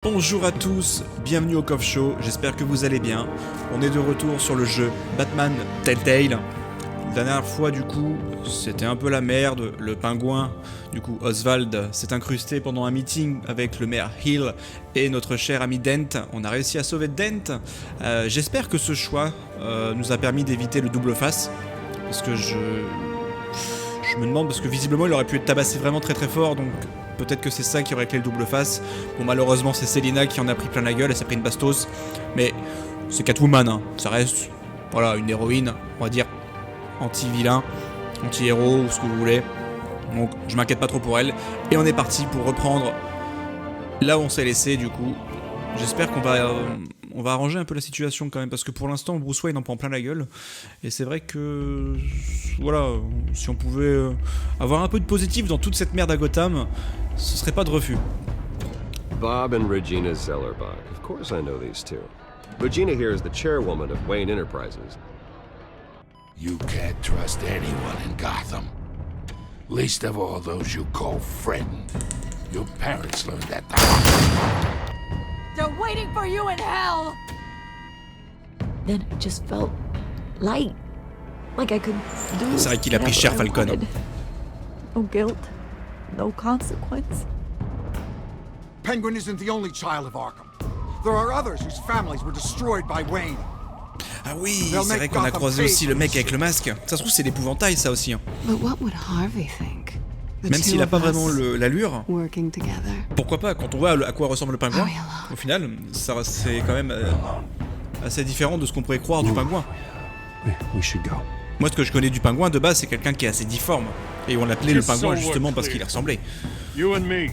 Bonjour à tous, bienvenue au CauvShow, j'espère que vous allez bien. On est de retour sur le jeu Batman Telltale. La dernière fois du coup, c'était un peu la merde, le pingouin, du coup Oswald s'est incrusté pendant un meeting avec le maire Hill et notre cher ami Dent. On a réussi à sauver Dent. J'espère que ce choix nous a permis d'éviter le double face, parce que je me demande, parce que visiblement il aurait pu être tabassé vraiment très très fort, donc peut-être que c'est ça qui aurait clé le double face. Bon, malheureusement c'est Selina qui en a pris plein la gueule, elle s'est pris une bastos, mais c'est Catwoman, hein. Ça reste, voilà, une héroïne, on va dire, anti-vilain, anti-héros, ou ce que vous voulez. Donc je m'inquiète pas trop pour elle, et on est parti pour reprendre là où on s'est laissé du coup. J'espère qu'on va arranger un peu la situation quand même, parce que pour l'instant Bruce Wayne en prend plein la gueule, et c'est vrai que, voilà, si on pouvait avoir un peu de positif dans toute cette merde à Gotham, ce serait pas de refus. Bob and Regina Zellerbach. Of course I know these two. Regina here is the chairwoman of Wayne Enterprises. You can't trust anyone in Gotham. Least of all those you call friend. Your parents learned that the hard way. They're waiting for you in hell! Then it just felt light. Like I could do C'est vrai qu'il a pris cher, Falcon. No guilt, no consequence. Penguin isn't the only child of Arkham. There are others whose families were destroyed by Wayne. Ah oui, c'est vrai qu'on a croisé aussi le mec avec le masque. Ça se trouve c'est l'épouvantail ça aussi, hein. But what would Harvey think? Même s'il a pas vraiment l'allure, Working together. pourquoi pas, quand on voit à quoi ressemble le pingouin, au final, ça c'est quand même assez différent de ce qu'on pourrait croire du pingouin. We should go. Moi, ce que je connais du pingouin de base, c'est quelqu'un qui est assez difforme. Et on l'appelait le pingouin justement parce qu'il ressemblait. You and me,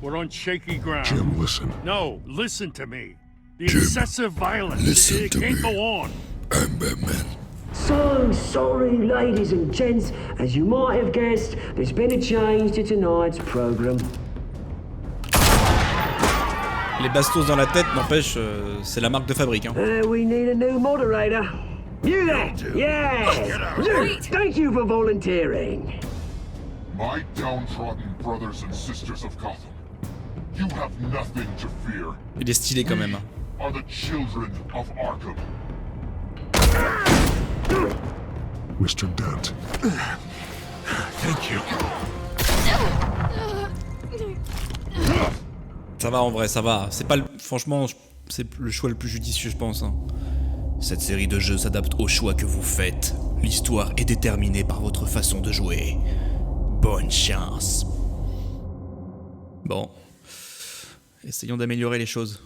we're on shaky ground. Jim, listen. No, listen to me. The Jim, excessive violence, listen it to can't me. go on. I'm Batman. So sorry, ladies and gents. As you might have guessed, there's been a change to tonight's program. Les bastos dans la tête, n'empêche, c'est la marque de fabrique, hein. We need a new moderator. You there? Yeah! Luke, thank you for volunteering. My downtrodden brothers and sisters of Gotham. You have nothing to fear. Il est stylé quand même. Are the children of Arkham. Mr. Dent. Thank you. Ça va en vrai, ça va. C'est pas franchement, c'est le choix le plus judicieux, je pense, hein. Cette série de jeux s'adapte aux choix que vous faites. L'histoire est déterminée par votre façon de jouer. Bonne chance. Bon. Essayons d'améliorer les choses.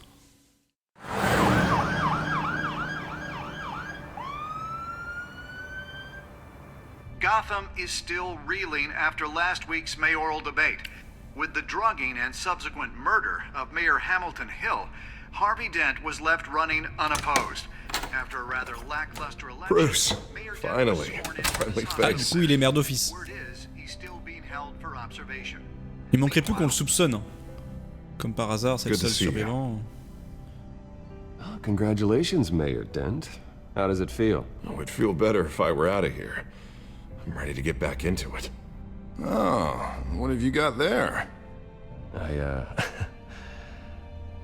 Gotham is still reeling after last week's mayoral debate. With the drugging and subsequent murder of Mayor Hamilton Hill, Harvey Dent was left running unopposed. After a rather lackluster election, Bruce, Mayor Dent finally, was sworn in friendly to Ah, decide. du coup, il est maire d'office. Word is, he's still being held for observation. Il manquerait plus qu'on le soupçonne. Comme par hasard, c'est le Good to seul see you. survivant. Oh, congratulations, Mayor Dent. How does it feel? Oh, it'd feel better if I were out of here. I'm ready to get back into it. Oh, what have you got there?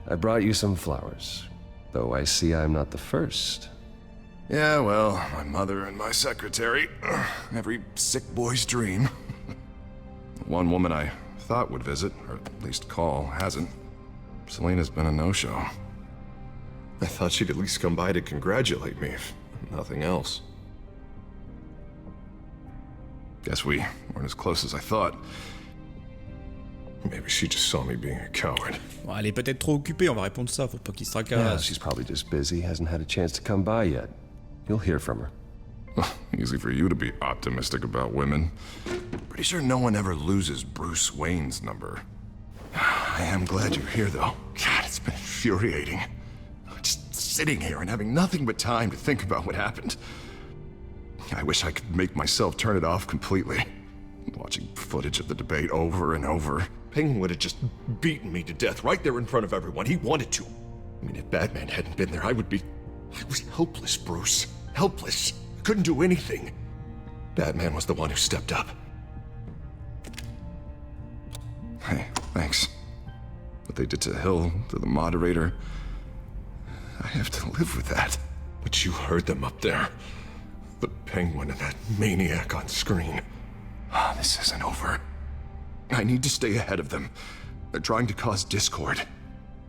I brought you some flowers. Though I see I'm not the first. Yeah, well, my mother and my secretary. Every sick boy's dream. One woman I thought would visit, or at least call, hasn't. Selena's been a no-show. I thought she'd at least come by to congratulate me, if nothing else. Guess we weren't as close as I thought. Maybe she just saw me being a coward. Bon, elle est peut-être trop occupée, on va répondre ça, faut pas qu'il se Yeah, tracasse. she's probably just busy, hasn't had a chance to come by yet. You'll hear from her. Easy for you to be optimistic about women. Pretty sure no one ever loses Bruce Wayne's number. I am glad you're here, though. God, it's been infuriating. Just sitting here and having nothing but time to think about what happened. I wish I could make myself turn it off completely. Watching footage of the debate over and over. Penguin would have just beaten me to death right there in front of everyone. He wanted to. I mean, if Batman hadn't been there, I was helpless, Bruce. Helpless. Couldn't do anything. Batman was the one who stepped up. Hey, thanks. What they did to Hill, to the moderator. I have to live with that. But you heard them up there. The Penguin and that maniac on screen. This isn't over. I need to stay ahead of them. They're trying to cause discord.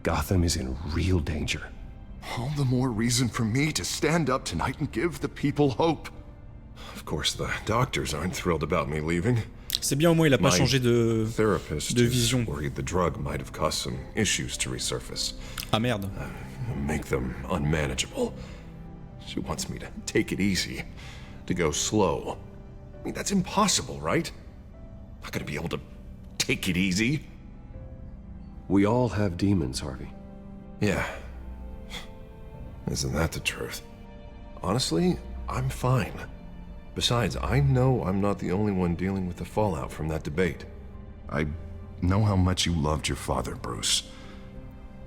Gotham is in real danger. All the more reason for me to stand up tonight and give the people hope. Of course, the doctors aren't thrilled about me leaving. C'est bien, au moins il a pas changé de vision. Worried the drug might have caused some issues to resurface. Ah merde. Make them unmanageable. She wants me to take it easy, to go slow. I mean, that's impossible, right? Not gonna be able to take it easy. We all have demons, Harvey. Yeah. Isn't that the truth? Honestly, I'm fine. Besides, I know I'm not the only one dealing with the fallout from that debate. I know how much you loved your father, Bruce.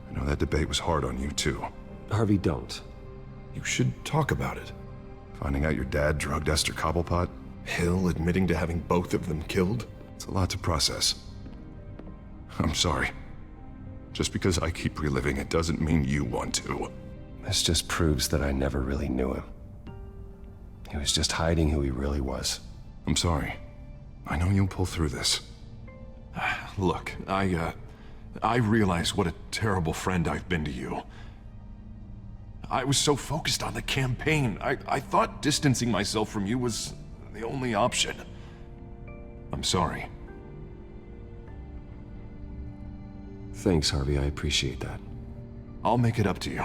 I know that debate was hard on you, too. Harvey, don't. You should talk about it. Finding out your dad drugged Esther Cobblepot, Hill admitting to having both of them killed. It's a lot to process. I'm sorry. Just because I keep reliving it doesn't mean you want to. This just proves that I never really knew him. He was just hiding who he really was. I'm sorry. I know you'll pull through this. Look, I realize what a terrible friend I've been to you. I was so focused on the campaign. I thought distancing myself from you was the only option. I'm sorry. Thanks, Harvey. I appreciate that. I'll make it up to you.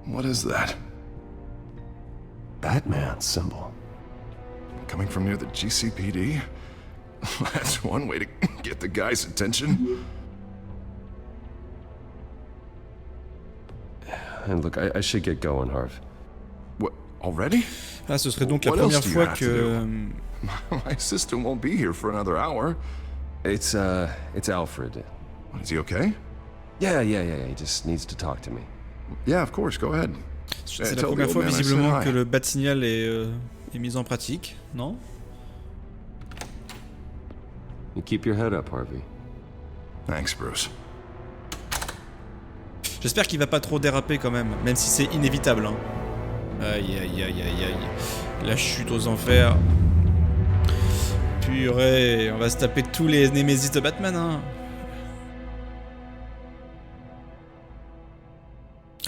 What is that? Batman's symbol. Coming from near the GCPD? That's one way to get the guy's attention. And look, I should get going, Harv. What, already? Ah, ce serait donc la première fois que... My assistant won't be here for another hour. It's Alfred. Is he okay? Yeah, he just needs to talk to me. Yeah, of course, go ahead. C'est la première fois visiblement que le bat signal est mis en pratique, non? You keep your head up, Harvey. Thanks, Bruce. J'espère qu'il va pas trop déraper quand même si c'est inévitable. Hein. Aïe aïe aïe aïe aïe. La chute aux enfers. Purée, on va se taper tous les Némésis de Batman. Hein.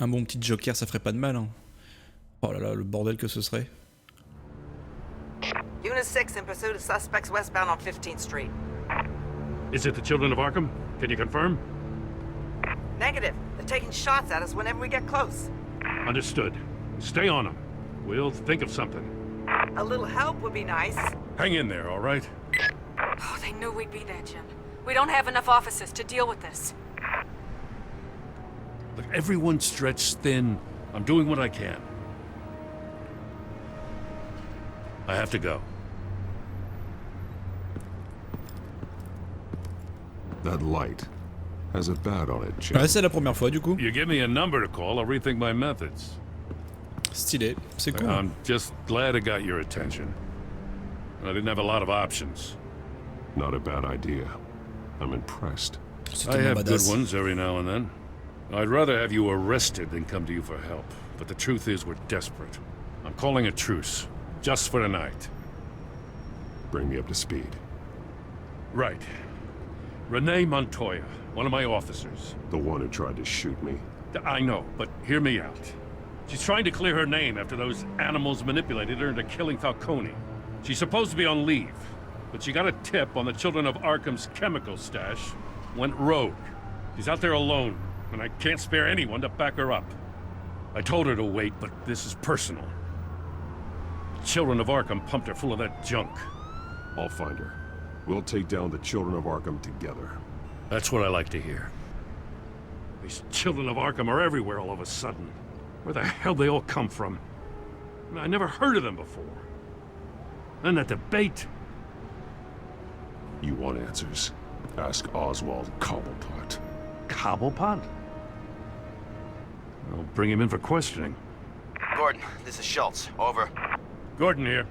Un bon petit Joker, ça ferait pas de mal. Hein. Oh là là, le bordel que ce serait. Unit 6 in pursuit of suspects westbound on 15th Street. Is it the children of Arkham? Can you confirm? Negative. They're taking shots at us whenever we get close. Understood. Stay on them. We'll think of something. A little help would be nice. Hang in there, all right? Oh, they knew we'd be there, Jim. We don't have enough officers to deal with this. Look, everyone's stretched thin. I'm doing what I can. I have to go. That light has a bat on it, Jim. Ouais, c'est la première fois du coup. You give me a number to call, I'll rethink my methods. Stylé, c'est cool. I'm just glad it got your attention. I didn't have a lot of options. Not a bad idea. I'm impressed. I have good ones every now and then. I'd rather have you arrested than come to you for help. But the truth is we're desperate. I'm calling a truce. Just for tonight. Bring me up to speed. Right. Renee Montoya, one of my officers. The one who tried to shoot me. I know, but hear me out. She's trying to clear her name after those animals manipulated her into killing Falcone. She's supposed to be on leave, but she got a tip on the Children of Arkham's chemical stash, went rogue. She's out there alone, and I can't spare anyone to back her up. I told her to wait, but this is personal. The Children of Arkham pumped her full of that junk. I'll find her. We'll take down the Children of Arkham together. That's what I like to hear. These Children of Arkham are everywhere all of a sudden. Where the hell they all come from? I never heard of them before. And that debate. You want answers? Ask Oswald Cobblepot. Cobblepot? I'll bring him in for questioning. Gordon, this is Schultz. Over. Gordon here.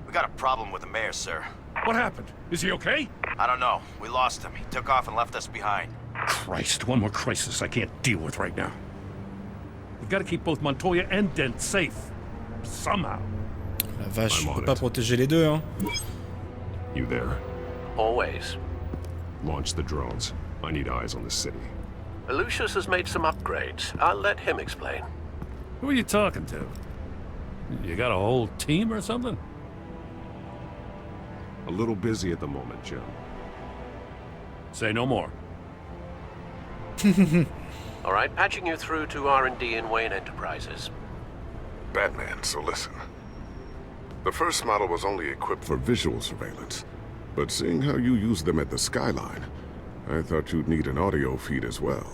We got a problem with the mayor, sir. What happened? Is he okay? I don't know. We lost him. He took off and left us behind. Christ, one more crisis I can't deal with right now. We've got to keep both Montoya and Dent safe. Somehow. La vache, on peut pas protéger les deux, hein. You there? Always. Launch the drones. I need eyes on the city. Lucius has made some upgrades. I'll let him explain. Who are you talking to? You got a whole team or something? A little busy at the moment, Jim. Say no more. All right, patching you through to R&D in Wayne Enterprises. Batman, so listen. The first model was only equipped for visual surveillance, but seeing how you use them at the Skyline, I thought you'd need an audio feed as well.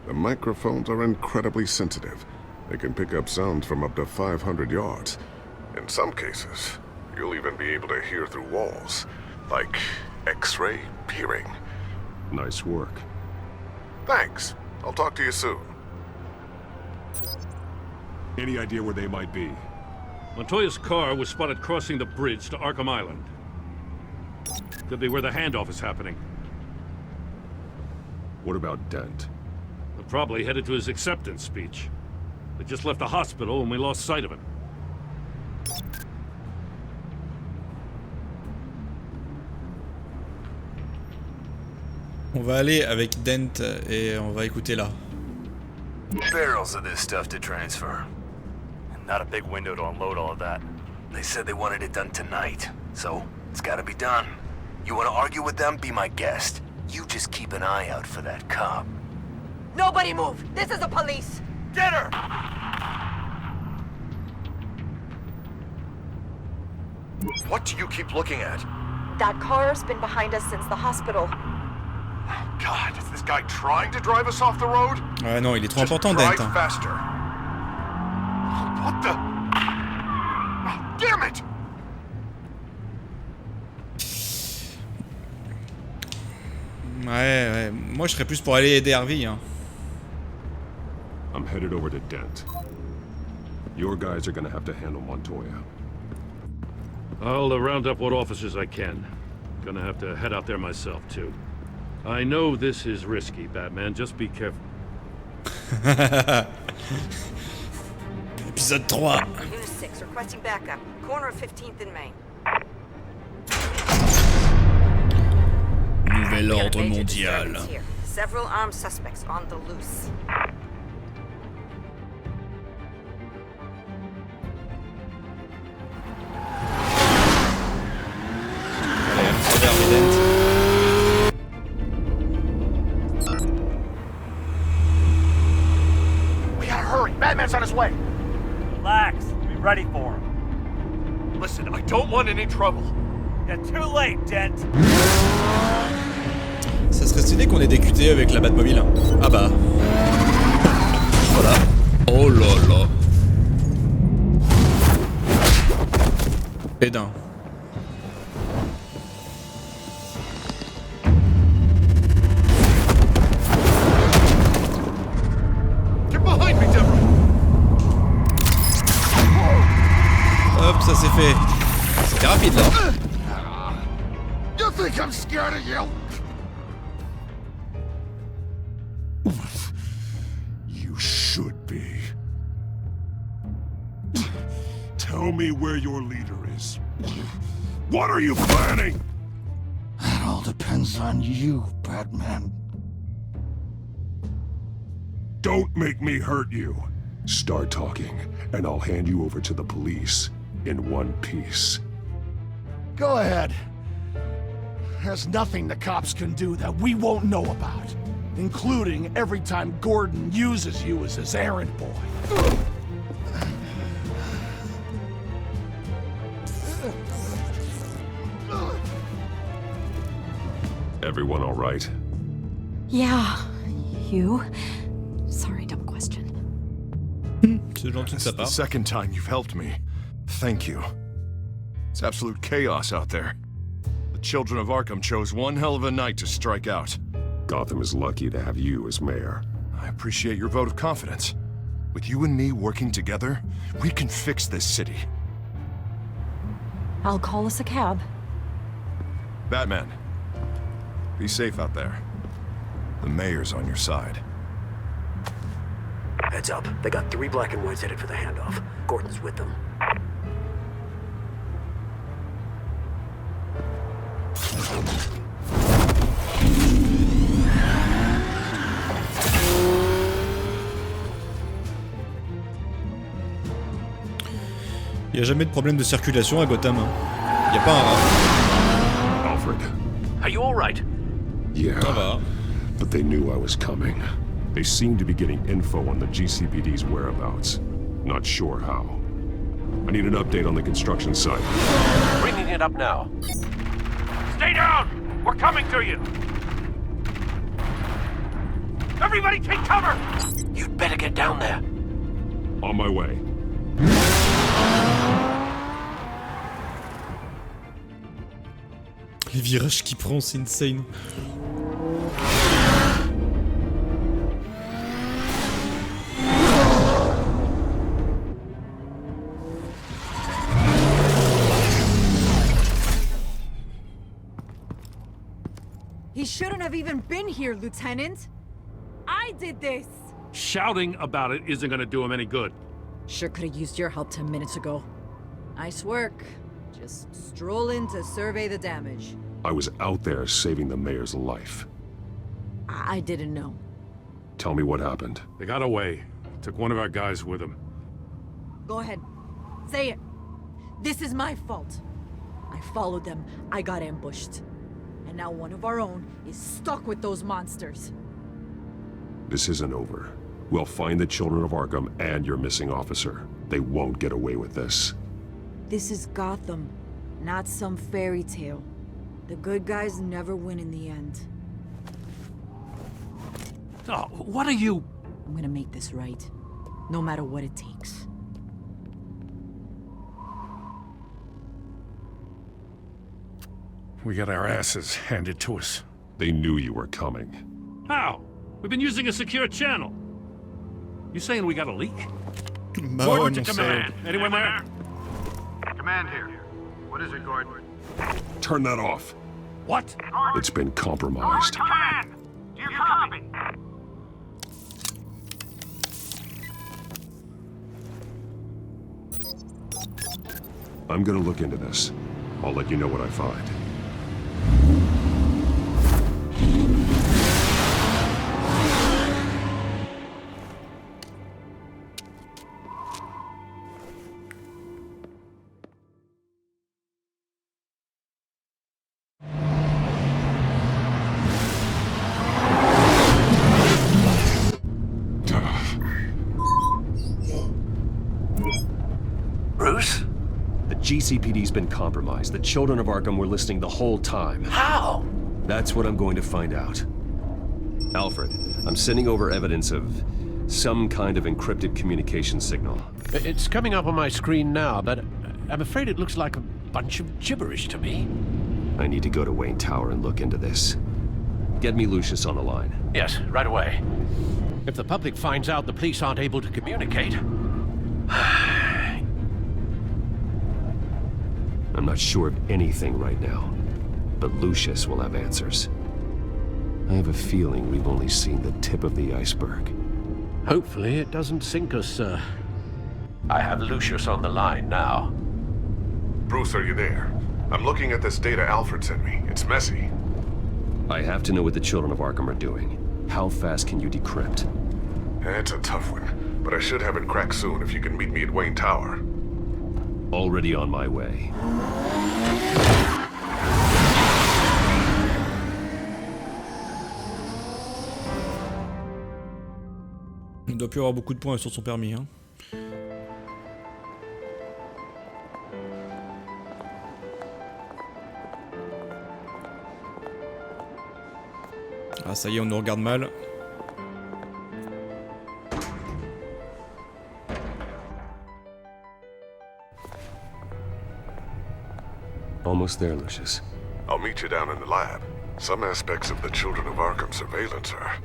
The microphones are incredibly sensitive. They can pick up sounds from up to 500 yards. In some cases, you'll even be able to hear through walls, like X-ray hearing. Nice work. Thanks. I'll talk to you soon. Any idea where they might be? Montoya's car was spotted crossing the bridge to Arkham Island. Could be where the handoff is happening. What about Dent? They're probably headed to his acceptance speech. They just left the hospital and we lost sight of him. On va aller avec Dent et on va écouter là. Barrels of this stuff to transfer. Not a big window to unload all of that. They said they wanted it done tonight, so it's gotta be done. You wanna argue with them? Be my guest. You just keep an eye out for that cop. Nobody move! This is the police! Get her! What do you keep looking at? That car's been behind us since the hospital. God, is this guy trying to drive us off the road? Ouais, non, il est trop important, drive Dent. faster. What the? Oh, damn it! Ouais, moi je serais plus pour aller aider Harvey, hein. I'm headed over to Dent. Your guys are gonna have to handle Montoya. I'll round up what officers I can. Gonna have to head out there myself, too. I know this is risky, Batman. Just be careful. Épisode 3. Unit 6, requesting backup. Corner of 15th and Main. Nouvel ordre mondial. Several armed suspects on the loose. We gotta hurry. Batman's on his way. Relax. Be ready for him. Listen, I don't want any trouble. You're too late, Dent. Ça serait stylé qu'on ait des QTE avec la Batmobile. Ah bah. Voilà. Oh là là. Pédin. Get behind me, Deborah. Hop, ça c'est fait. C'était rapide là. You think I'm scared of you? You should be. Tell me where your leader is. What are you planning? That all depends on you, Batman. Don't make me hurt you. Start talking, and I'll hand you over to the police in one piece. Go ahead. There's nothing the cops can do that we won't know about, including every time Gordon uses you as his errand boy. Everyone all right? Yeah. You? Sorry, dumb question. C'est gentil de sa The part. second time you've helped me. Thank you. It's absolute chaos out there. The children of Arkham chose one hell of a night to strike out. Gotham is lucky to have you as mayor. I appreciate your vote of confidence. With you and me working together, we can fix this city. I'll call us a cab. Batman, be safe out there. The mayor's on your side. Heads up. They got 3 black and whites headed for the handoff. Gordon's with them. Il n'y a jamais de problème de circulation à Gotham. Il n'y a pas un rat. Alfred. Are you all right? Yeah. Ça va. But they knew I was coming. They seemed to be getting info on the GCPD's whereabouts. Not sure how. I need an update on the construction site. Bringing it up now. Stay down! We're coming to you! Everybody take cover! You'd better get down there. On my way. Les virages qu'il prend, c'est insane. He shouldn't have even been here, Lieutenant. I did this. Shouting about it isn't gonna do him any good. Sure could have used your help 10 minutes ago. Nice work. Just stroll in to survey the damage. I was out there saving the mayor's life. I didn't know. Tell me what happened. They got away. Took one of our guys with them. Go ahead. Say it. This is my fault. I followed them. I got ambushed. And now one of our own is stuck with those monsters. This isn't over. We'll find the children of Arkham and your missing officer. They won't get away with this. This is Gotham, not some fairy tale. The good guys never win in the end. Oh, what are you? I'm gonna make this right, no matter what it takes. We got our asses handed to us. They knew you were coming. How? We've been using a secure channel. You saying we got a leak? Bah Gordon ouais, to mon command. Anyone there? Command here. What is it, Gordon? Turn that off. What? It's been compromised. Command! Do you copy? I'm gonna look into this. I'll let you know what I find. Bruce? The GCPD's been compromised. The children of Arkham were listening the whole time. How? That's what I'm going to find out. Alfred, I'm sending over evidence of some kind of encrypted communication signal. It's coming up on my screen now, but I'm afraid it looks like a bunch of gibberish to me. I need to go to Wayne Tower and look into this. Get me Lucius on the line. Yes, right away. If the public finds out the police aren't able to communicate... I'm not sure of anything right now, but Lucius will have answers. I have a feeling we've only seen the tip of the iceberg. Hopefully it doesn't sink us, sir. I have Lucius on the line now. Bruce, are you there? I'm looking at this data Alfred sent me. It's messy. I have to know what the children of Arkham are doing. How fast can you decrypt? It's a tough one, but I should have it cracked soon if you can meet me at Wayne Tower. Already on my way. Il doit plus avoir beaucoup de points sur son permis, hein. Ah ça y est, on nous regarde mal. Almost there, Lucius. I'll meet you down in the lab. Some aspects of the Children of Arkham surveillance are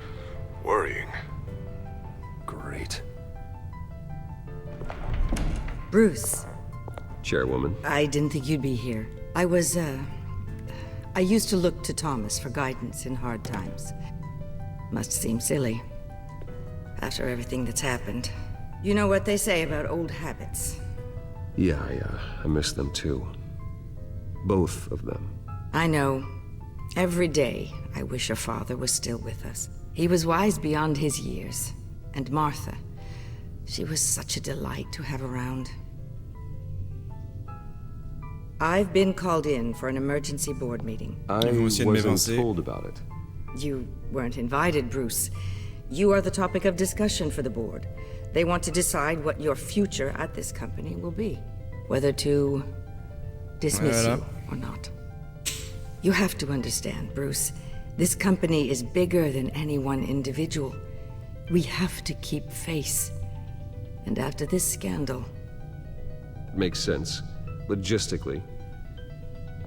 worrying. Great. Bruce. Chairwoman. I didn't think you'd be here. I was, I used to look to Thomas for guidance in hard times. Must seem silly. After everything that's happened. You know what they say about old habits. Yeah, I miss them too. Both of them. I know. Every day, I wish your father was still with us. He was wise beyond his years. And Martha, she was such a delight to have around. I've been called in for an emergency board meeting. I wasn't told about it. You weren't invited, Bruce. You are the topic of discussion for the board. They want to decide what your future at this company will be. Whether to dismiss you or not. You have to understand, Bruce. This company is bigger than any one individual. We have to keep face. And after this scandal... Makes sense. Logistically.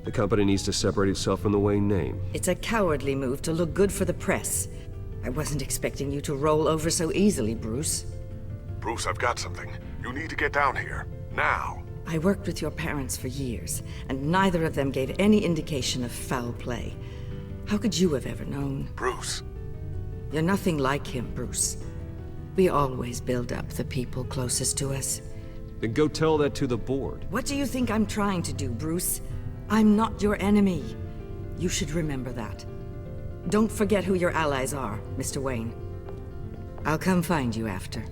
The company needs to separate itself from the Wayne name. It's a cowardly move to look good for the press. I wasn't expecting you to roll over so easily, Bruce. Bruce, I've got something. You need to get down here. Now. I worked with your parents for years, and neither of them gave any indication of foul play. How could you have ever known? Bruce. You're nothing like him, Bruce. We always build up the people closest to us. Then go tell that to the board. What do you think I'm trying to do, Bruce? I'm not your enemy. You should remember that. Don't forget who your allies are, Mr. Wayne. I'll come find you after.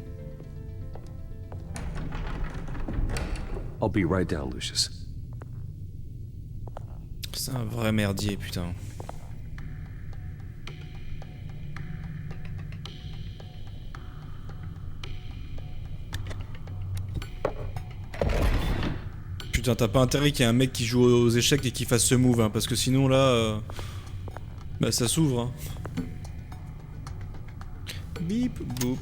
I'll be right down, Lucius. C'est un vrai merdier, putain. Putain, t'as pas intérêt qu'il y ait un mec qui joue aux échecs et qui fasse ce move, hein, parce que sinon là... bah ça s'ouvre, hein. Bip, boop.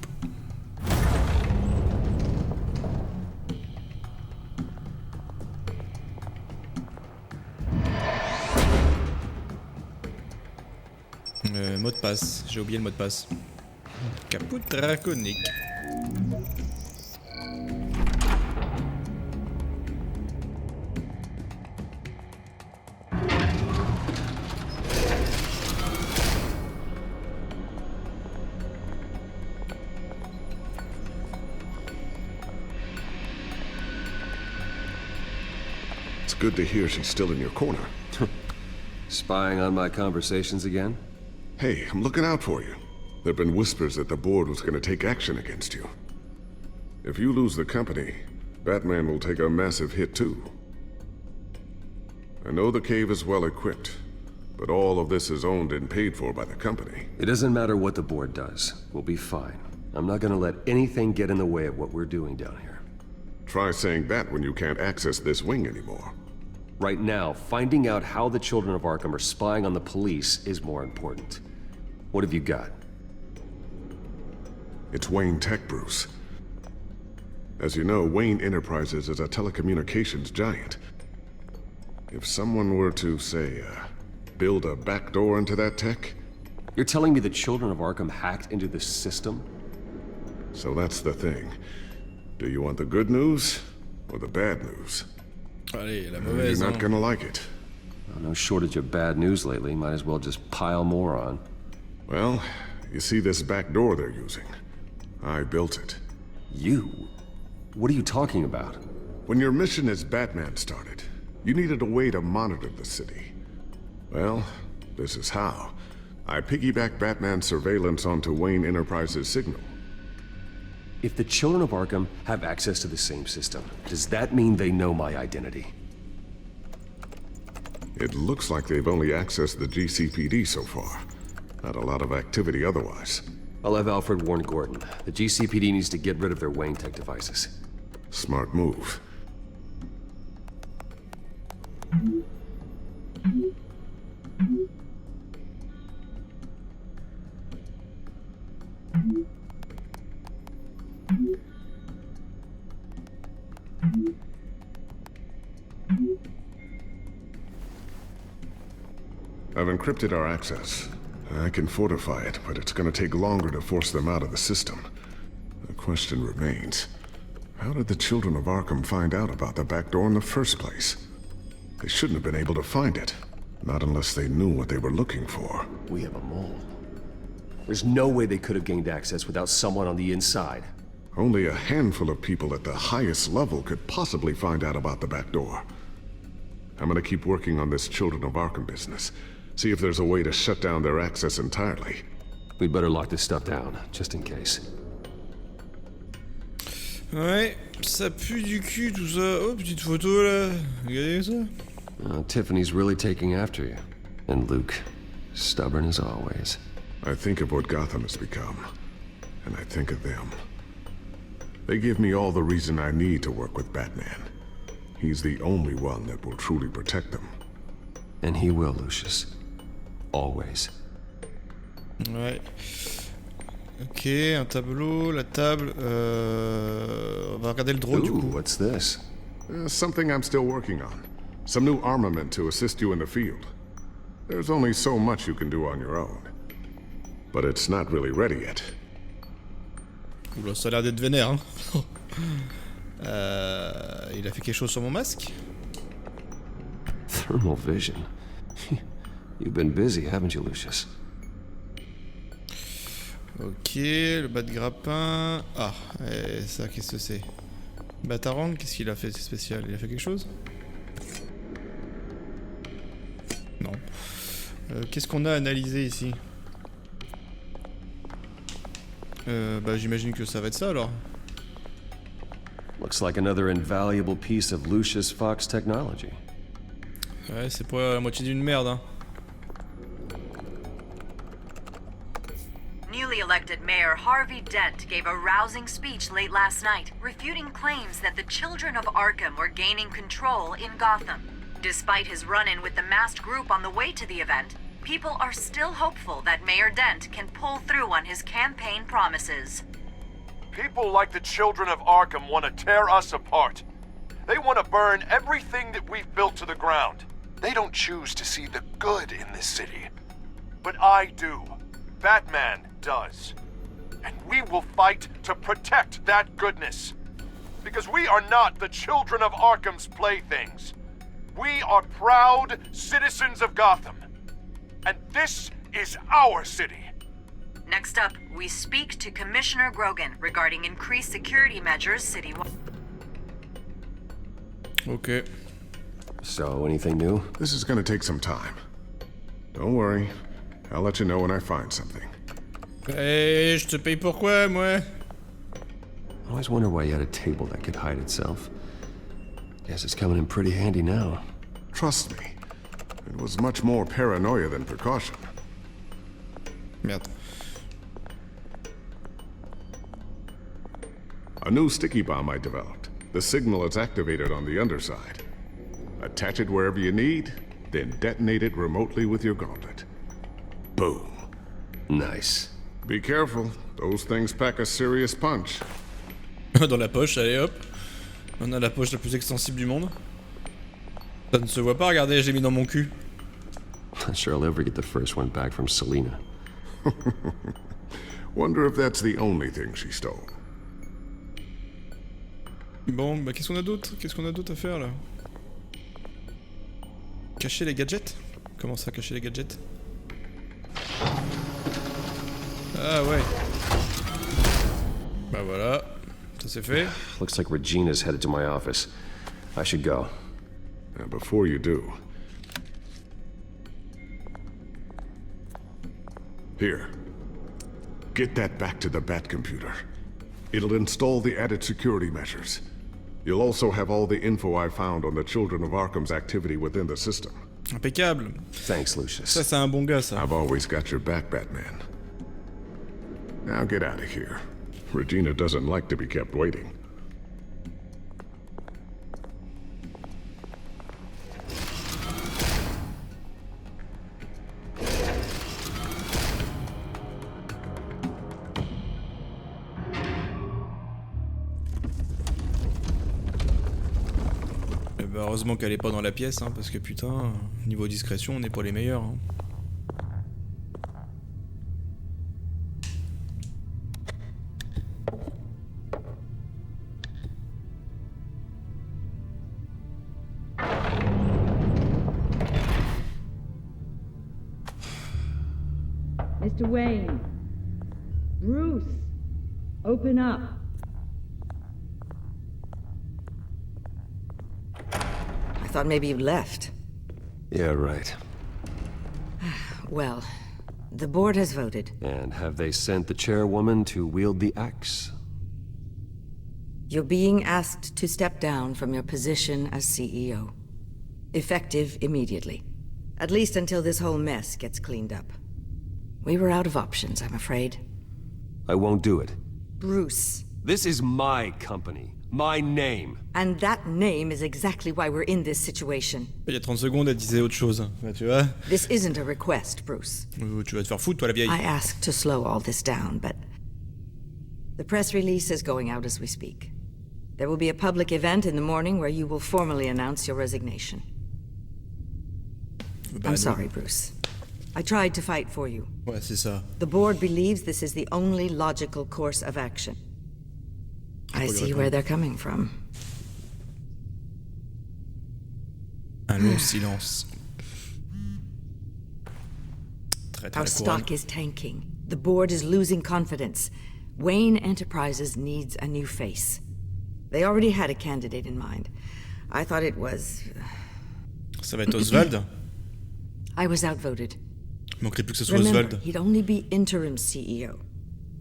Mot de passe, j'ai oublié le mot de passe. Caput draconique. It's good to hear she's still in your corner. Spying on my conversations again? Hey, I'm looking out for you. There have been whispers that the board was going to take action against you. If you lose the company, Batman will take a massive hit too. I know the cave is well equipped, but all of this is owned and paid for by the company. It doesn't matter what the board does. We'll be fine. I'm not gonna let anything get in the way of what we're doing down here. Try saying that when you can't access this wing anymore. Right now, finding out how the children of Arkham are spying on the police is more important. What have you got? It's Wayne Tech, Bruce. As you know, Wayne Enterprises is a telecommunications giant. If someone were to, say, build a backdoor into that tech... You're telling me the children of Arkham hacked into this system? So that's the thing. Do you want the good news or the bad news? Allez, la mauvaise, You're not gonna like it. Well, no shortage of bad news lately. Might as well just pile more on. Well, you see this back door they're using? I built it. You? What are you talking about? When your mission as Batman started, you needed a way to monitor the city. Well, this is how. I piggybacked Batman's surveillance onto Wayne Enterprises' signal. If the children of Arkham have access to the same system, does that mean they know my identity? It looks like they've only accessed the GCPD so far. Not a lot of activity otherwise. I'll have Alfred warn Gordon. The GCPD needs to get rid of their Wayne Tech devices. Smart move. I've encrypted our access. I can fortify it, but it's gonna take longer to force them out of the system. The question remains, how did the children of Arkham find out about the back door in the first place? They shouldn't have been able to find it. Not unless they knew what they were looking for. We have a mole. There's no way they could have gained access without someone on the inside. Only a handful of people at the highest level could possibly find out about the back door. I'm gonna keep working on this Children of Arkham business. See if there's a way to shut down their access entirely. We'd better lock this stuff down, just in case. Ouais, ça pue du cul tout ça. Oh, petite photo là. Regardez ça. Tiffany's really taking after you. And Luke, stubborn as always. I think of what Gotham has become, and I think of them. They give me all the reason I need to work with Batman. He's the only one that will truly protect them. And he will, Lucius. Always. Ouais. Ok, un tableau, la table. On va regarder le drone du coup. What's this? Something I'm still working on. Some new armament to assist you in the field. There's only so much you can do on your own. But it's not really ready yet. Oula, ça a l'air d'être vénère, hein. Il a fait quelque chose sur mon masque? Thermal vision. You've been busy, haven't you, Lucius? Ok, le bas de grappin. Ah, et ça, qu'est-ce que c'est? Batarang, qu'est-ce qu'il a fait de spécial? Il a fait quelque chose? Non. Qu'est-ce qu'on a analysé ici? Bah j'imagine que ça va être ça alors. Looks like another invaluable piece of Lucius Fox technology. Ouais, c'est pas la moitié d'une merde, hein. Newly elected Mayor Harvey Dent gave a rousing speech late last night, refuting claims that the children of Arkham were gaining control in Gotham. Despite his run-in with the masked group on the way to the event, people are still hopeful that Mayor Dent can pull through on his campaign promises. People like the children of Arkham want to tear us apart. They want to burn everything that we've built to the ground. They don't choose to see the good in this city. But I do. Batman does. And we will fight to protect that goodness. Because we are not the children of Arkham's playthings. We are proud citizens of Gotham. And this is our city. Next up, we speak to Commissioner Grogan regarding increased security measures citywide. Okay. So, anything new? This is gonna take some time. Don't worry. I'll let you know when I find something. Hey, je te paye pourquoi, moi? I always wonder why you had a table that could hide itself. Guess it's coming in pretty handy now. Trust me. It was much more paranoia than precaution. Merde. A new sticky bomb I developed. The signal is activated on the underside. Attach it wherever you need, then detonate it remotely with your gauntlet. Boom. Nice. Be careful. Those things pack a serious punch. Dans la poche, allez hop. On a la poche la plus extensible du monde. Ça ne se voit pas, regardez, j'ai mis dans mon cul. Not sure I'll ever get the first one back from Selina. Wonder if that's the only thing she stole. Bon, bah qu'est-ce qu'on a d'autre? Qu'est-ce qu'on a d'autre à faire là? Cacher les gadgets? Comment ça, cacher les gadgets? Ah ouais. Bah voilà, ça c'est fait. Looks like Regina's headed to my office. I should go. And before you do... Here. Get that back to the Bat computer. It'll install the added security measures. You'll also have all the info I found on the Children of Arkham's activity within the system. Impeccable. Thanks, Lucius. Ça, c'est un bon gars, ça. I've always got your back, Batman. Now get out of here. Regina doesn't like to be kept waiting. Bah heureusement qu'elle est pas dans la pièce, hein, parce que putain, niveau discrétion, on n'est pas les meilleurs. Hein. Wayne. Bruce, open up. I thought maybe you left. Yeah, right. Well, the board has voted. And have they sent the chairwoman to wield the axe? You're being asked to step down from your position as CEO. Effective immediately. At least until this whole mess gets cleaned up. We were out of options, I'm afraid. I won't do it. Bruce. This is my company. My name. And that name is exactly why we're in this situation. Il y a 30 secondes, elle disait autre chose. Enfin, tu vois. This isn't a request, Bruce. Tu vas te faire foutre, toi, la vieille. I asked to slow all this down, but... The press release is going out as we speak. There will be a public event in the morning where you will formally announce your resignation. I'm sorry, Bruce. I tried to fight for you. Ouais, c'est ça. The board believes this is the only logical course of action. I see where they're coming from. Un long silence. Our stock is tanking. The board is losing confidence. Wayne Enterprises needs a new face. They already had a candidate in mind. I thought it was... Ça va être Oswald. I was outvoted. Il manquerait plus que ce soit Remember, Oswald. he'd only be interim CEO.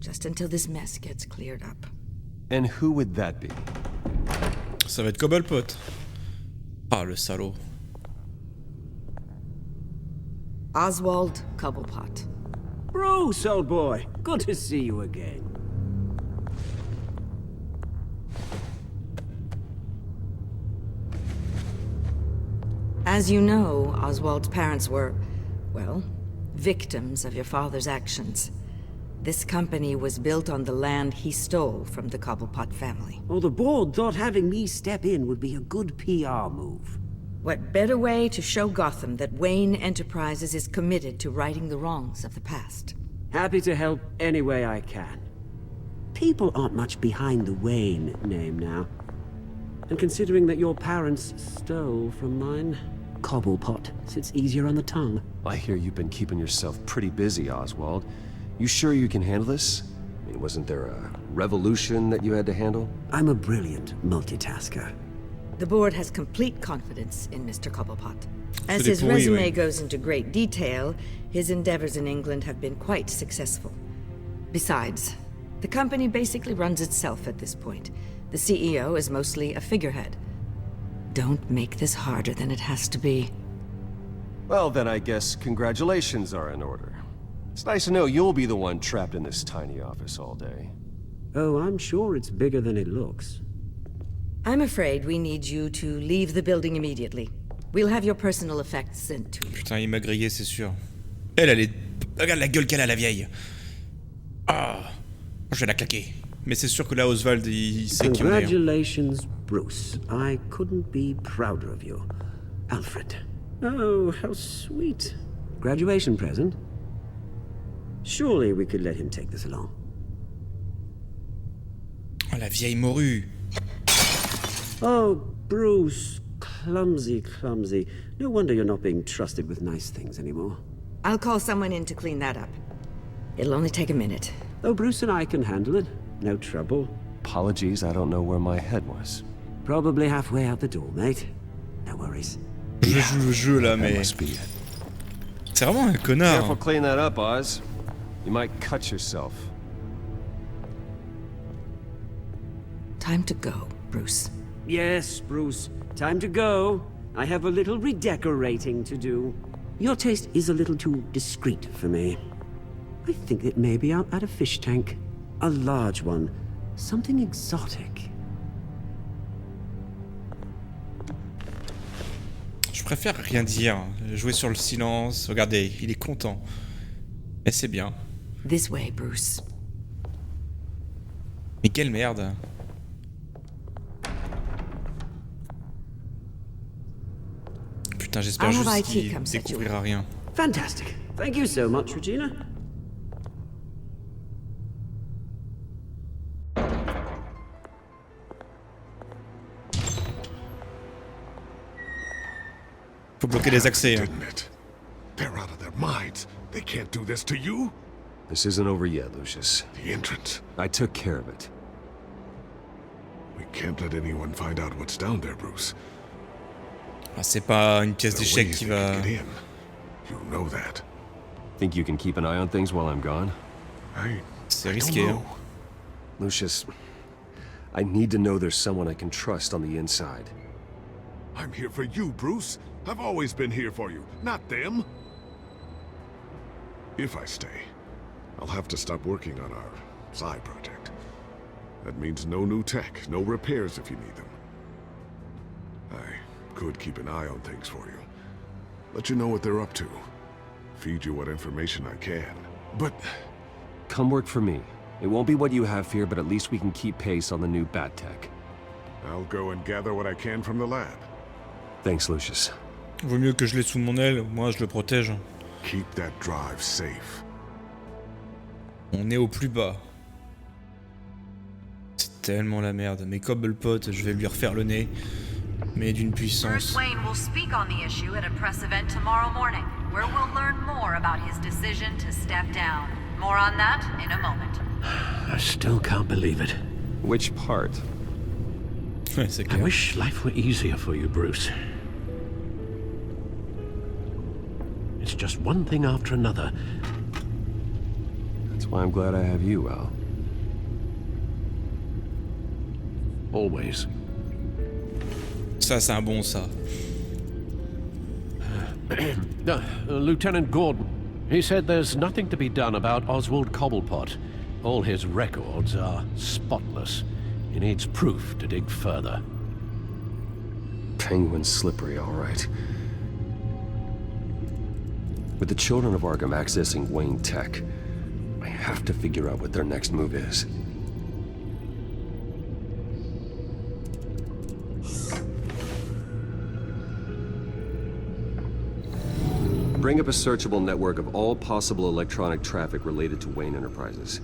Just until this mess gets cleared up. And who would that be? Ça va être Cobblepot. Ah, le salaud. Oswald Cobblepot. Bruce, old boy. Good to see you again. As you know, Oswald's parents were, well, victims of your father's actions. This company was built on the land he stole from the Cobblepot family. Well, the board thought having me step in would be a good PR move. What better way to show Gotham that Wayne Enterprises is committed to righting the wrongs of the past? Happy to help any way I can. People aren't much behind the Wayne name now. And considering that your parents stole from mine, Cobblepot sits easier on the tongue. I hear you've been keeping yourself pretty busy, Oswald. You sure you can handle this? I mean, wasn't there a revolution that you had to handle? I'm a brilliant multitasker. The board has complete confidence in Mr. Cobblepot. As his resume goes into great detail, his endeavors in England have been quite successful. Besides, the company basically runs itself at this point. The CEO is mostly a figurehead. Don't make this harder than it has to be. Well, then I guess congratulations are in order. It's nice to know you'll be the one trapped in this tiny office all day. Oh, I'm sure it's bigger than it looks. I'm afraid we need you to leave the building immediately. We'll have your personal effects sent to you. Putain, il m'a grillé, c'est sûr. Elle est... Regarde la gueule qu'elle a, la vieille. Ah, je vais la claquer. Mais c'est sûr que là, Oswald, il sait qui on est. Congratulations, Bruce. I couldn't be prouder of you. Alfred. Oh, how sweet. Graduation present? Surely we could let him take this along. Oh, la vieille morue. Oh, Bruce. Clumsy, clumsy. No wonder you're not being trusted with nice things anymore. I'll call someone in to clean that up. It'll only take a minute. Oh, Bruce and I can handle it. No trouble. Apologies, I don't know where my head was. Probably halfway out the door, mate. No worries. Je joue le jeu là, mais... C'est vraiment un connard. Careful, clean that up, Oz. You might cut yourself. Time to go, Bruce. Yes, Bruce. Time to go. I have a little redecorating to do. Your taste is a little too discreet for me. I think that maybe I'll add a fish tank. A large one. Something exotic. Je préfère rien dire. Jouer sur le silence. Regardez, il est content. Et c'est bien. This way, Bruce. Mais quelle merde. Putain, j'espère juste qu'il découvrira rien. Fantastic. Thank you so much, Regina. Faut bloquer les accès. Didn't it? They're out of their minds. They can't do this to you. This isn't over yet, Lucius. The entrance. I took care of it. We can't let anyone find out what's down there, Bruce. Ah, c'est pas une pièce d'échec qui va... You know that. Think you can keep an eye on things while I'm gone? C'est risqué. Lucius, I need to know there's someone I can trust on the inside. I'm here for you, Bruce. I've always been here for you, not them. If I stay, I'll have to stop working on our side project. That means no new tech, no repairs if you need them. I could keep an eye on things for you. Let you know what they're up to. Feed you what information I can. But... Come work for me. It won't be what you have here, but at least we can keep pace on the new bat tech. I'll go and gather what I can from the lab. Thanks, Lucius. Vaut mieux que je l'ai sous mon aile, moi je le protège. Keep that drive safe. On est au plus bas. C'est tellement la merde. Mais Cobblepot, je vais lui refaire le nez. Mais d'une puissance. Bruce Wayne will speak on the issue at a press event tomorrow morning, where we'll learn more about his decision to step down. More on that in a moment. I still can't believe it. Which part? I wish life were easier for you, Bruce. It's just one thing after another. That's why I'm glad I have you, Al. Always. Ça, c'est un bon ça. Lieutenant Gordon, he said there's nothing to be done about Oswald Cobblepot. All his records are spotless. He needs proof to dig further. Penguin's slippery, all right. With the children of Arkham accessing Wayne Tech, I have to figure out what their next move is. Bring up a searchable network of all possible electronic traffic related to Wayne Enterprises.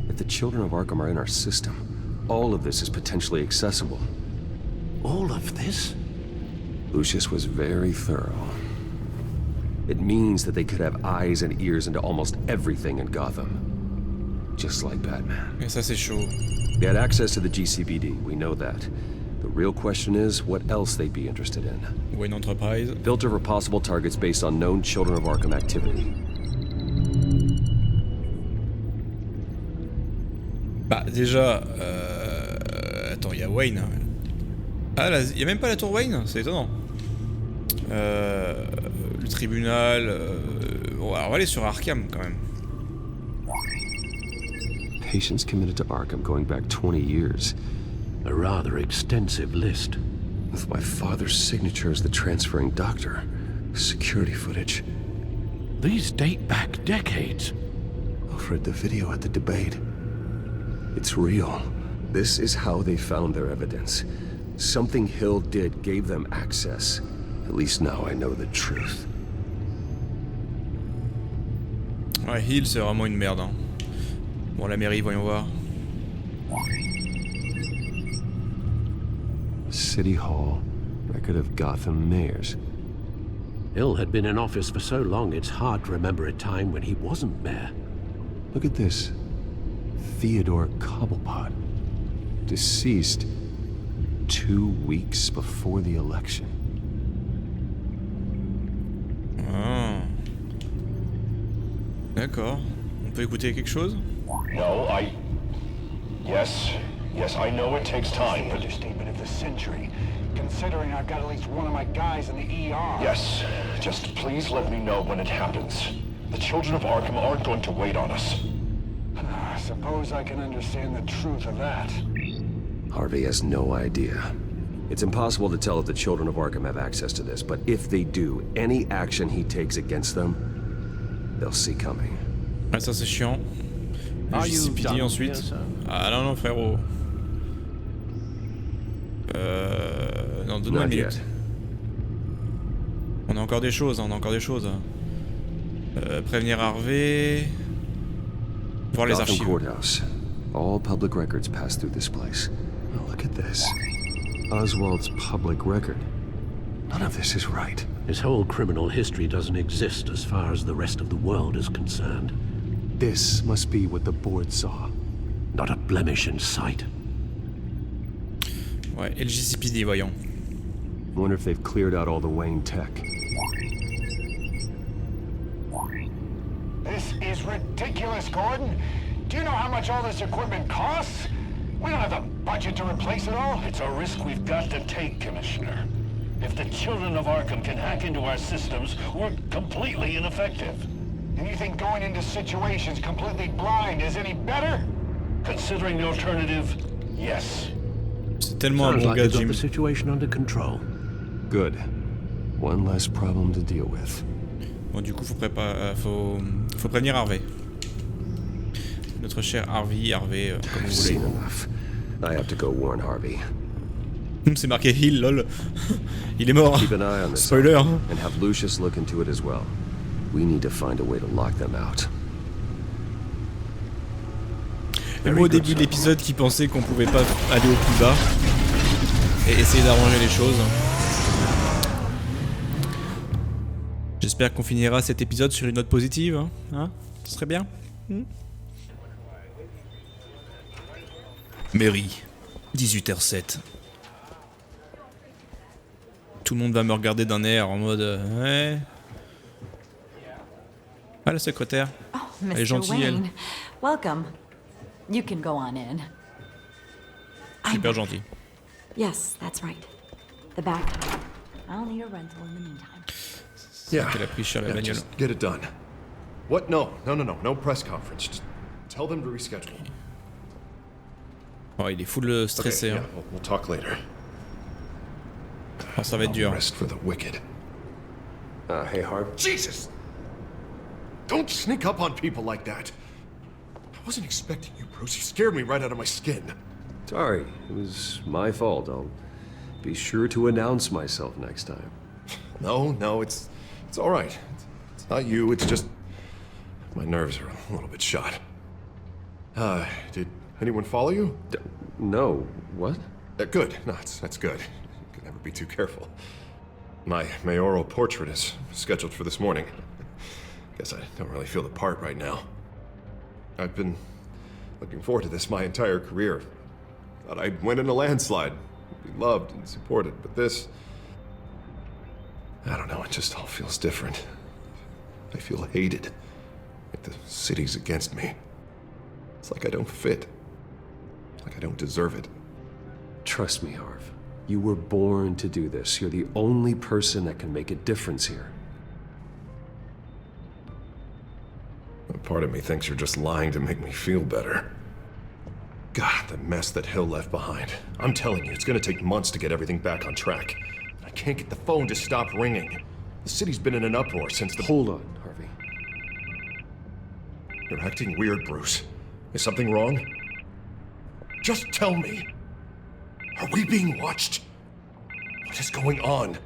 If the children of Arkham are in our system, all of this is potentially accessible. All of this? Lucius was very thorough. It means that they could have eyes and ears into almost everything in Gotham. Just like Batman. Et ça, c'est chaud. They had access to the GCPD, we know that. The real question is what else they'd be interested in. Wayne Enterprise. Filter for possible targets based on known Children of Arkham activity. Bah, déjà... Attends, il y a Wayne. Ah, il y a même pas la tour Wayne, c'est étonnant. Le tribunal... Bon, alors on va aller sur Arkham, quand même. Patients committed to Arkham going back 20 years. A rather extensive list. With my father's signature as the transferring doctor. Security footage. These date back decades. I've read the video at the debate. It's real. This is how they found their evidence. Something Hill did gave them access. At least now I know the truth. Ouais, Hill, c'est vraiment une merde. Hein. Bon, la mairie, voyons voir. City Hall, record of Gotham mayors. Hill had been in office for so long, it's hard to remember a time when he wasn't mayor. Look at this. Theodore Cobblepot. Deceased 2 weeks before the election. Ah. D'accord. On peut écouter quelque chose? No, Yes, I know it takes time, but... Understatement of the century, considering I've got at least one of my guys in the ER. Yes, just please let me know when it happens. The children of Arkham aren't going to wait on us. I suppose I can understand the truth of that. Harvey has no idea. It's impossible to tell if the children of Arkham have access to this, but if they do, any action he takes against them, they'll see coming. Ah, ça c'est chiant. Le GCPD ensuite. Ah non, frérot. Non, donne-moi une minute. On a encore des choses, prévenir Harvey. Voir les archives. Courthouse. All public records pass through this place. Oh, look at this. Oswald's public record. None of this is right. His whole criminal history doesn't exist as far as the rest of the world is concerned. This must be what the board saw. Not a blemish in sight. Ouais, et le GCPD, voyons. Wonder if they've cleared out all the Wayne tech. This is ridiculous, Gordon. Do you know how much all this equipment costs? We don't have the budget to replace it all. It's a risk we've got to take, Commissioner. If the children of Arkham can hack into our systems, we're completely ineffective. And you think going into situations completely blind is any better? Considering the alternative, yes. C'est tellement un Sounds bon like gars, you've got Jim. the situation under control. Good. One less problem to deal with. Bon, du coup, faut prévenir Harvey. Notre cher Harvey, comme vous voulez. Enough. I have to go warn Harvey. C'est marqué Hill, lol. Il est mort. Keep an eye on this. Spoiler. And have Lucius look into it as well. We need to find a way to lock them out. Et moi, au début de l'épisode, qui pensait qu'on pouvait pas aller au plus bas et essayer d'arranger les choses. J'espère qu'on finira cet épisode sur une note positive. Hein, ce serait bien. Mairie, 18h07. Tout le monde va me regarder d'un air en mode ouais. Ah, la secrétaire. Oh, Elle est Mr. gentille, elle. Wayne, welcome. You can go on in. Super gentille. Yes, that's right. The back. I'll need a rental in the meantime. Yeah, qu'elle a pris cher la bagnole. just get it done. What? No press conference. Just tell them to reschedule. Oh, il est full stressé. Okay, Hein. yeah, we'll talk later. Oh, ça va être dur. Rest for the wicked. Hey, Harv. Jesus! Don't sneak up on people like that. I wasn't expecting you, Bruce. You scared me right out of my skin. Sorry, it was my fault. I'll be sure to announce myself next time. No, it's all right. It's not you. It's just my nerves are a little bit shot. Did anyone follow you? No. What? Good. No, that's good. You can never be too careful. My mayoral portrait is scheduled for this morning. Guess I don't really feel the part right now. I've been looking forward to this my entire career. Thought I'd win in a landslide, be loved and supported, but this... I don't know, it just all feels different. I feel hated. Like the city's against me. It's like I don't fit. Like I don't deserve it. Trust me, Harv. You were born to do this. You're the only person that can make a difference here. A part of me thinks you're just lying to make me feel better. God, the mess that Hill left behind. I'm telling you, it's gonna take months to get everything back on track. I can't get the phone to stop ringing. The city's been in an uproar since the... Hold on, Harvey. You're acting weird, Bruce. Is something wrong? Just tell me. Are we being watched? What is going on?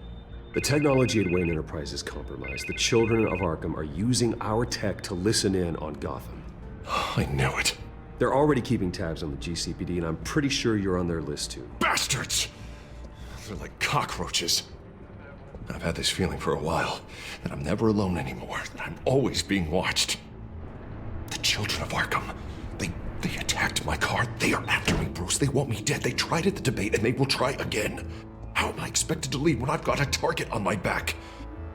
The technology at Wayne Enterprise is compromised. The children of Arkham are using our tech to listen in on Gotham. I knew it. They're already keeping tabs on the GCPD, and I'm pretty sure you're on their list too. Bastards! They're like cockroaches. I've had this feeling for a while, that I'm never alone anymore, that I'm always being watched. The children of Arkham, they attacked my car. They are after me, Bruce. They want me dead. They tried at the debate, and they will try again. How am I expected to leave when I've got a target on my back?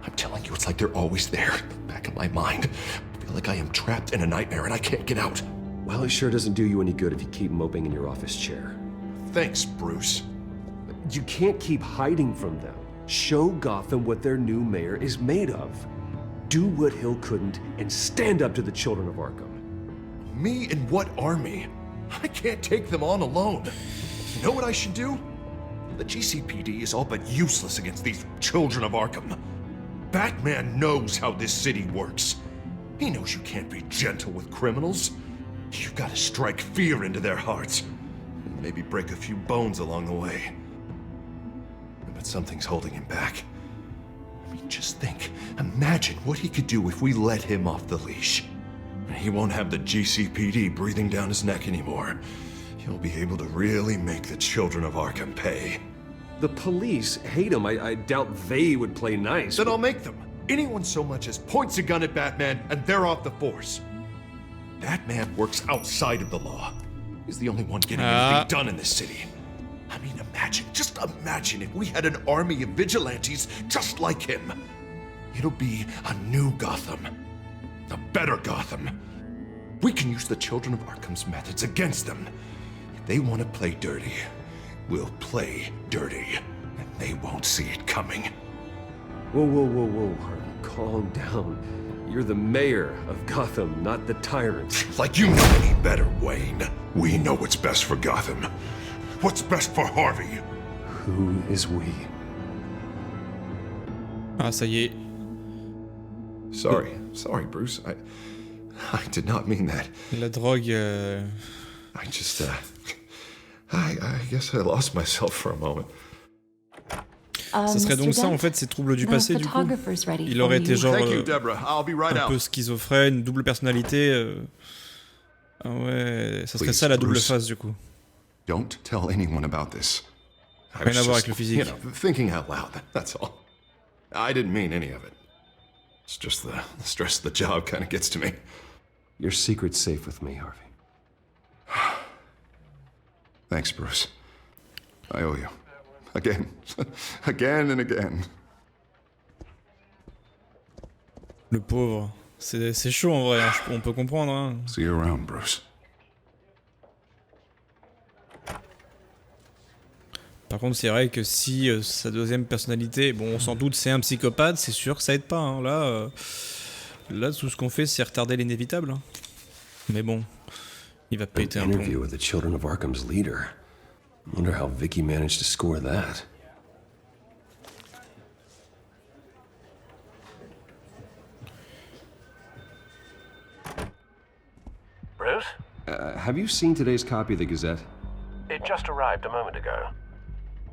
I'm telling you, it's like they're always there, back in my mind. I feel like I am trapped in a nightmare and I can't get out. Well, it sure doesn't do you any good if you keep moping in your office chair. Thanks, Bruce. You can't keep hiding from them. Show Gotham what their new mayor is made of. Do what Hill couldn't and stand up to the children of Arkham. Me and what army? I can't take them on alone. You know what I should do? The GCPD is all but useless against these children of Arkham. Batman knows how this city works. He knows you can't be gentle with criminals. You've got to strike fear into their hearts. And maybe break a few bones along the way. But something's holding him back. I mean, just think. Imagine what he could do if we let him off the leash. He won't have the GCPD breathing down his neck anymore. He'll be able to really make the children of Arkham pay. The police hate him. I doubt they would play nice. Then I'll make them. Anyone so much as points a gun at Batman, and they're off the force. Batman works outside of the law. He's the only one getting anything done in this city. I mean, just imagine if we had an army of vigilantes just like him. It'll be a new Gotham. A better Gotham. We can use the Children of Arkham's methods against them. If they want to play dirty, we'll play dirty. And they won't see it coming. Whoa, Harvey, calm down. You're the mayor of Gotham, not the tyrant. Like you know any better, Wayne. We know what's best for Gotham. What's best for Harvey? Who is we? Ah, ça y est. Sorry, Bruce. I did not mean that. La drogue. I just, I guess I lost myself for a moment. Ça serait donc ça en fait, ces troubles du passé du coup. Il aurait été genre un peu schizophrène, double personnalité. Ah ouais, ça serait ça la double face du coup. Don't tell anyone about this. Rien à voir avec le physique. You know, thinking out loud, that's all. I didn't mean any of it. It's just the stress of the job kind of gets to me. Your secret's safe with me, Harvey. Thanks, Bruce. I owe you. Again. Again and again. Le pauvre. C'est chaud en vrai, hein. On peut comprendre. Hein. See you around, Bruce. Par contre, c'est vrai que si sa deuxième personnalité, bon, sans doute c'est un psychopathe, c'est sûr que ça aide pas. Hein. Là, tout ce qu'on fait, c'est retarder l'inévitable. Hein. Mais bon, il va péter un plomb. Interview with the Children of Arkham's leader. Wonder how Vicky managed to score that. Bruce? Have you seen today's copy of the Gazette? It just arrived a moment ago.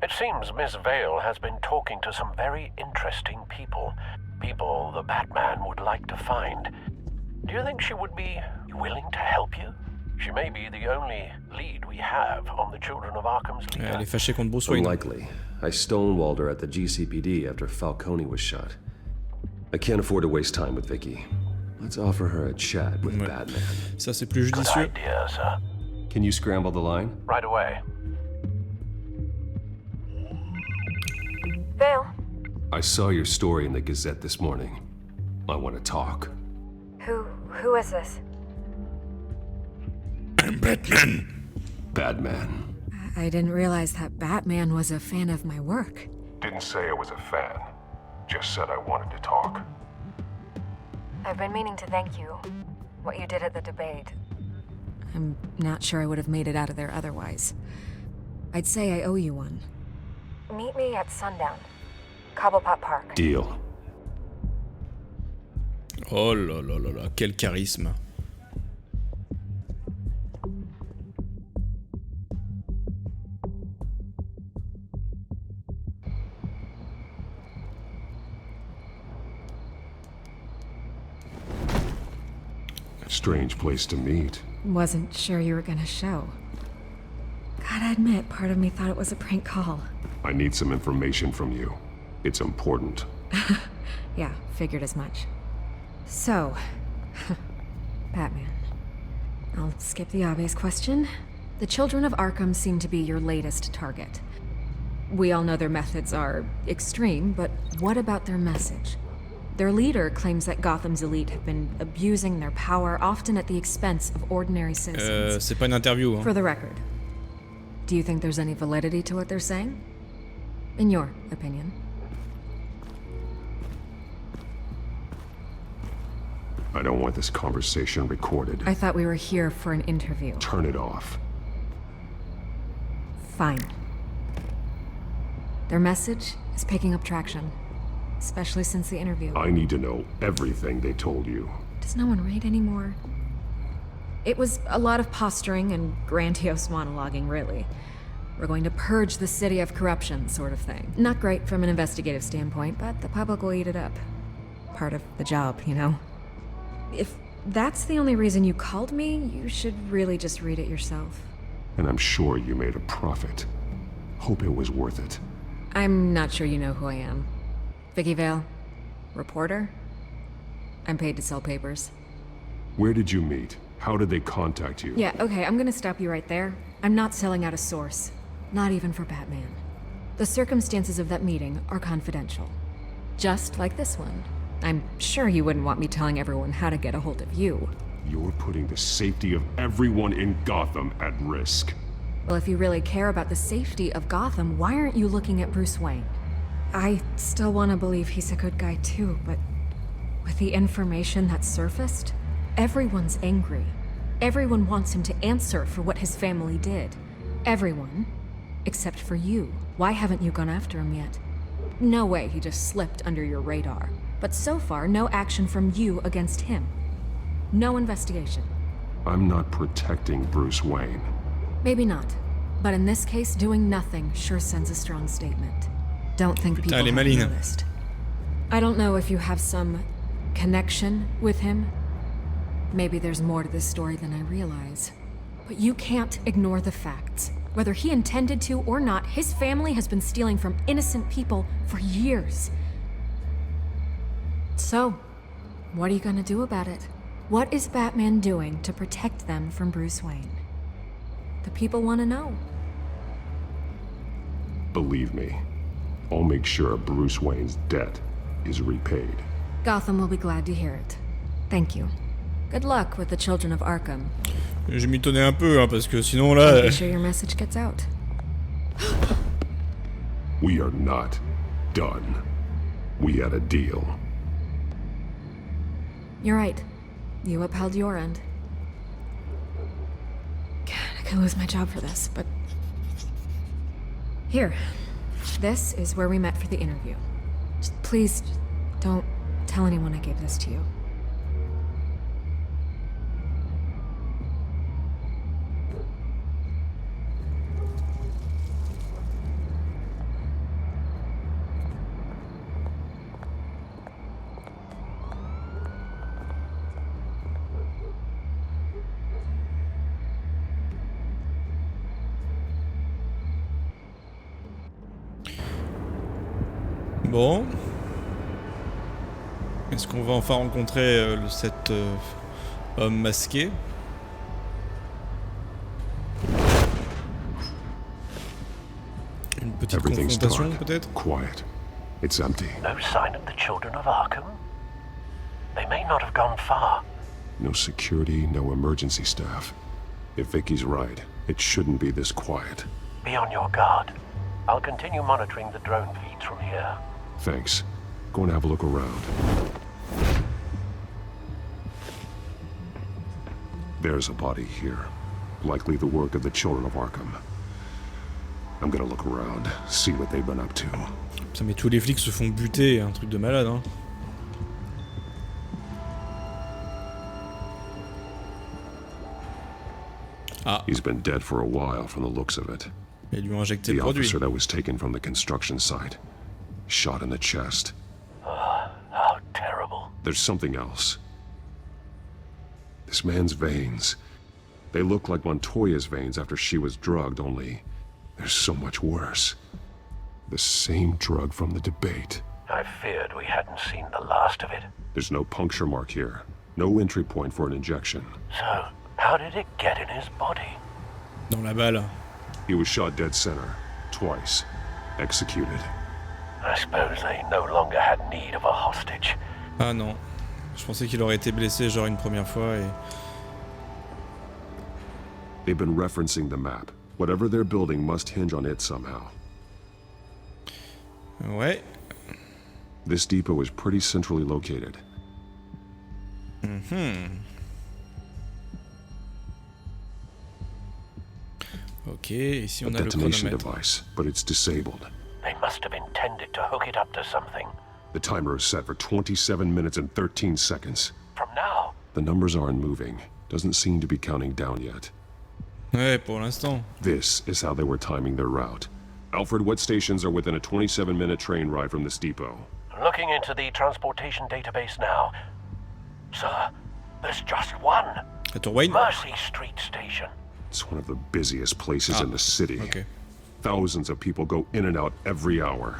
It seems Miss Vale has been talking to some very interesting people. People the Batman would like to find. Do you think she would be willing to help you? She may be the only lead we have on the Children of Arkham's leader. Elle est fâchée contre Bruce Wayne. Unlikely. I stonewalled her at the GCPD after Falcone was shot. I can't afford to waste time with Vicky. Let's offer her a chat with Batman. Ça c'est plus judicieux. Good idea, sir. Can you scramble the line? Right away. Vale. I saw your story in the Gazette this morning. I want to talk. Who is this? I'm Batman. Batman. I didn't realize that Batman was a fan of my work. Didn't say I was a fan. Just said I wanted to talk. I've been meaning to thank you. What you did at the debate. I'm not sure I would have made it out of there otherwise. I'd say I owe you one. Meet me at sundown. Cobblepot Park. Deal. Oh là là là là, quel charisme. Strange place to meet. Wasn't sure you were gonna show. Gotta admit, part of me thought it was a prank call. I need some information from you. It's important. Yeah, figured as much. So, Batman. I'll skip the obvious question. The Children of Arkham seem to be your latest target. We all know their methods are extreme, but what about their message? Their leader claims that Gotham's elite have been abusing their power, often at the expense of ordinary citizens. C'est pas une interview, hein. For the record, do you think there's any validity to what they're saying? In your opinion? I don't want this conversation recorded. I thought we were here for an interview. Turn it off. Fine. Their message is picking up traction, especially since the interview. I need to know everything they told you. Does no one read anymore? It was a lot of posturing and grandiose monologuing, really. We're going to purge the city of corruption, sort of thing. Not great from an investigative standpoint, but the public will eat it up. Part of the job, you know? If that's the only reason you called me, you should really just read it yourself. And I'm sure you made a profit. Hope it was worth it. I'm not sure you know who I am. Vicky Vale? Reporter? I'm paid to sell papers. Where did you meet? How did they contact you? Yeah, okay, I'm gonna stop you right there. I'm not selling out a source. Not even for Batman. The circumstances of that meeting are confidential. Just like this one. I'm sure you wouldn't want me telling everyone how to get a hold of you. You're putting the safety of everyone in Gotham at risk. Well, if you really care about the safety of Gotham, why aren't you looking at Bruce Wayne? I still want to believe he's a good guy too, but with the information that surfaced, everyone's angry. Everyone wants him to answer for what his family did. Everyone, except for you. Why haven't you gone after him yet? No way he just slipped under your radar. But so far, no action from you against him. No investigation. I'm not protecting Bruce Wayne. Maybe not. But in this case, doing nothing sure sends a strong statement. Don't think people have noticed. I don't know if you have some connection with him. Maybe there's more to this story than I realize. But you can't ignore the facts. Whether he intended to or not, his family has been stealing from innocent people for years. So, what are you gonna do about it? What is Batman doing to protect them from Bruce Wayne? The people want to know. Believe me, I'll make sure Bruce Wayne's debt is repaid. Gotham will be glad to hear it. Thank you. Good luck with the children of Arkham. Je m'y tenais un peu, hein, parce que sinon là... Be sure your message gets out. We are not done. We had a deal. You're right. You upheld your end. God, I could lose my job for this, but... Here. This is where we met for the interview. Just please, don't tell anyone I gave this to you. Bon. Est-ce qu'on va enfin rencontrer cet homme masqué? Une petite confrontation peut-être? Quiet. It's empty. No sign of the children of Arkham? They may not have gone far. No security, no emergency staff. If Vicky's right, it shouldn't be this quiet. Be on your guard. I'll continue monitoring the drone feeds from here. Thanks. Go and have a look around. There's a body here. Likely the work of the children of Arkham. I'm gonna look around, see what they've been up to. Putain, mais tous les flics se font buter, un truc de malade, hein. Ah. He's been dead for a while from the looks of it. Ils lui ont injecté le The produit. officer that was taken from the construction site. Shot in the chest. How terrible. There's something else. This man's veins. They look like Montoya's veins after she was drugged, only they're so much worse. The same drug from the debate. I feared we hadn't seen the last of it. There's no puncture mark here. No entry point for an injection. So, how did it get in his body? Dans la balle. He was shot dead center. Twice. Executed. I suppose they no longer had need of a hostage. Ah non. Je pensais qu'il aurait été blessé genre une première fois et... They've been referencing the map. Whatever they're building must hinge on it somehow. Ouais. This depot is pretty centrally located. Ok, ici on a le detonation chronomètre. device, but it's disabled. They must have intended to hook it up to something. The timer is set for 27 minutes and 13 seconds. From now? The numbers aren't moving. Doesn't seem to be counting down yet. Ouais, pour l'instant. This is how they were timing their route. Alfred, what stations are within a 27-minute train ride from this depot? Looking into the transportation database now. Sir, there's just one. At Wayne? Mercy Street Station. It's one of the busiest places in the city. Okay. Thousands of people go in and out every hour.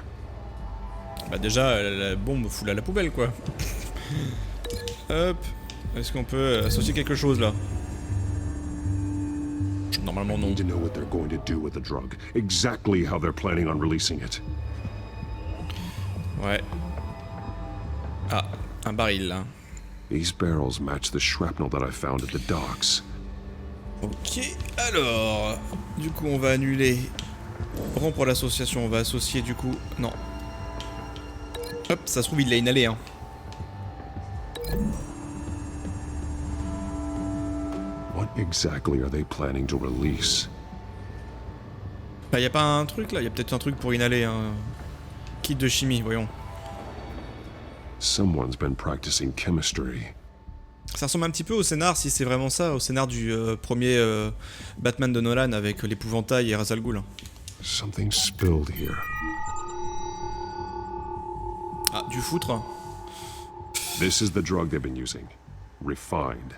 Bah déjà, la bombe fout à la poubelle, quoi. Hop. Est-ce qu'on peut associer quelque chose, là? Normalement, non. I need to know what they're going to do with the drug. Exactly how they're planning on releasing it. Ouais. Ah, un baril, là. These barrels match the shrapnel that I found at the docks. Ok, alors... Du coup, on va annuler... Rompre l'association, on va associer, du coup... Non. Hop, ça se trouve, il l'a inhalé, hein. What exactly are they planning to release? Bah, y a pas un truc, là? Y a peut-être un truc pour inhaler, hein. Kit de chimie, voyons. Someone's been practicing chemistry. Ça ressemble un petit peu au scénar, si c'est vraiment ça, au scénar du premier Batman de Nolan avec l'épouvantail et Ra's al Ghul. Something spilled here. Ah, du foutre. This is the drug they've been using. Refined.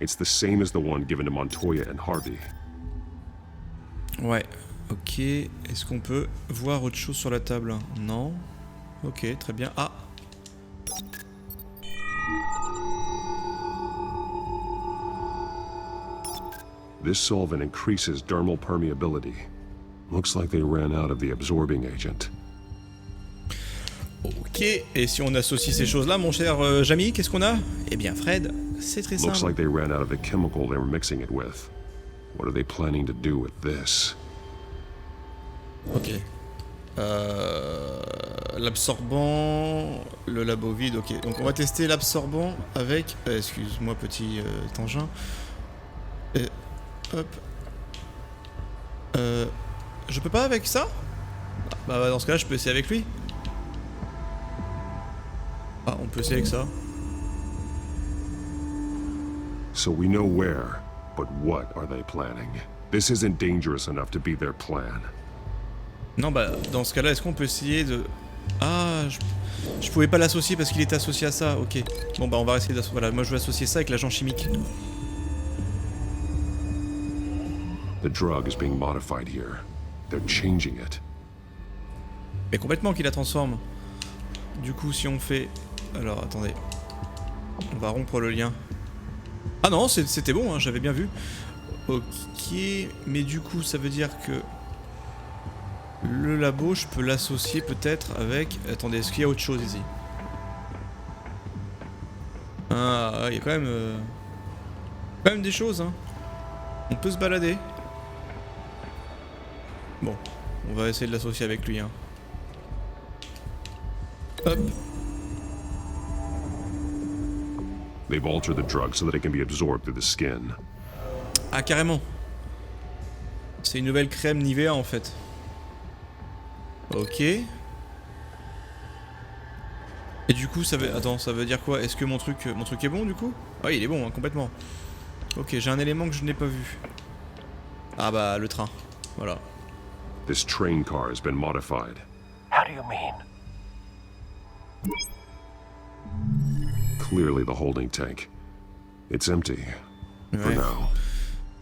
It's the same as the one given to Montoya and Harvey. Ouais, ok. Est-ce qu'on peut voir autre chose sur la table? Non. Ok, très bien. Ah. This solvent increases dermal permeability. Looks like they ran out of the absorbing agent. Ok, et si on associe ces choses-là, mon cher Jamie, qu'est-ce qu'on a? Eh bien, Fred, c'est très simple. Looks like they ran out of the chemical they were mixing it with. What are they planning to do with this? Ok. L'absorbant, le labo vide, ok. Donc on va tester l'absorbant avec... excuse-moi, petit tangent. Hop. Je peux pas avec ça? Bah dans ce cas-là, je peux essayer avec lui. Ah, on peut essayer avec ça. So we know where, but what are they planning? This isn't dangerous enough to be their plan. Non, bah dans ce cas-là, est-ce qu'on peut essayer de... Ah, je pouvais pas l'associer parce qu'il était associé à ça, ok. Bon bah on va essayer d'associer... Voilà, moi je vais associer ça avec l'agent chimique. The drug is being modified here. They're changing it. Mais complètement qu'il la transforme. Du coup, si on fait... Alors, attendez. On va rompre le lien. Ah non, c'était bon, hein, j'avais bien vu. Ok, mais du coup, ça veut dire que... Le labo, je peux l'associer peut-être avec... Attendez, est-ce qu'il y a autre chose ici? Ah, il y a quand même des choses, hein. On peut se balader. Bon, on va essayer de l'associer avec lui, hein. Hop. They've altered the drug so that it can be absorbed through the skin. Ah, carrément. C'est une nouvelle crème Nivea, en fait. Ok. Et du coup, ça veut... Attends, ça veut dire quoi? Est-ce que mon truc est bon, du coup? Ah, il est bon, hein, complètement. Ok, j'ai un élément que je n'ai pas vu. Ah bah, le train. Voilà. This train car has been modified. How do you mean? Clearly the holding tank. It's empty. For Ouais. now.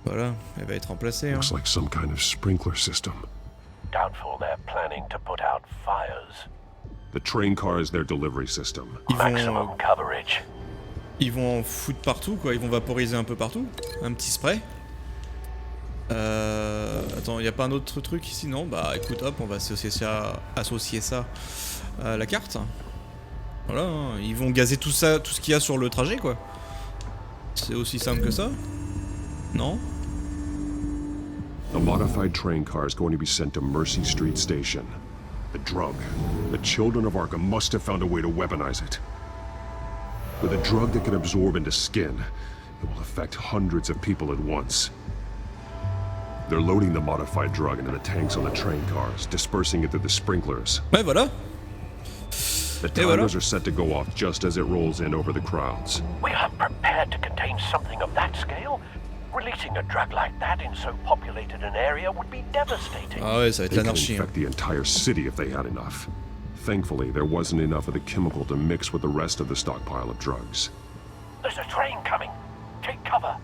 Voilà, elle va être remplacée, hein. Looks like some kind of sprinkler system. Doubtful they're planning to put out fires. The train car is their delivery system. Maximum coverage. Ils vont en foutre partout, quoi. Ils vont vaporiser un peu partout. Un petit spray. Attends, y a pas un autre truc ici? Non? Bah écoute, hop, on va associer ça à la carte. Voilà, hein. Ils vont gazer tout ça, tout ce qu'il y a sur le trajet, quoi. C'est aussi simple que ça? Non? The modified train car is going to be sent to Mercy Street Station. The drug. The children of Arkham must have found a way to weaponize it. With a drug that can absorb into skin, it will affect hundreds of people at once. They're loading the modified drug into the tanks on the train cars, dispersing it through the sprinklers. Ouais, voilà. The timers are set to go off just as it rolls in over the crowds. We aren't prepared to contain something of that scale. Releasing a drug like that in so populated an area would be devastating. Ah ouais, ça va être They could l'anarchie. infect the entire city if they had enough. Thankfully, there wasn't enough of the chemical to mix with the rest of the stockpile of drugs. There's a train coming. Take cover.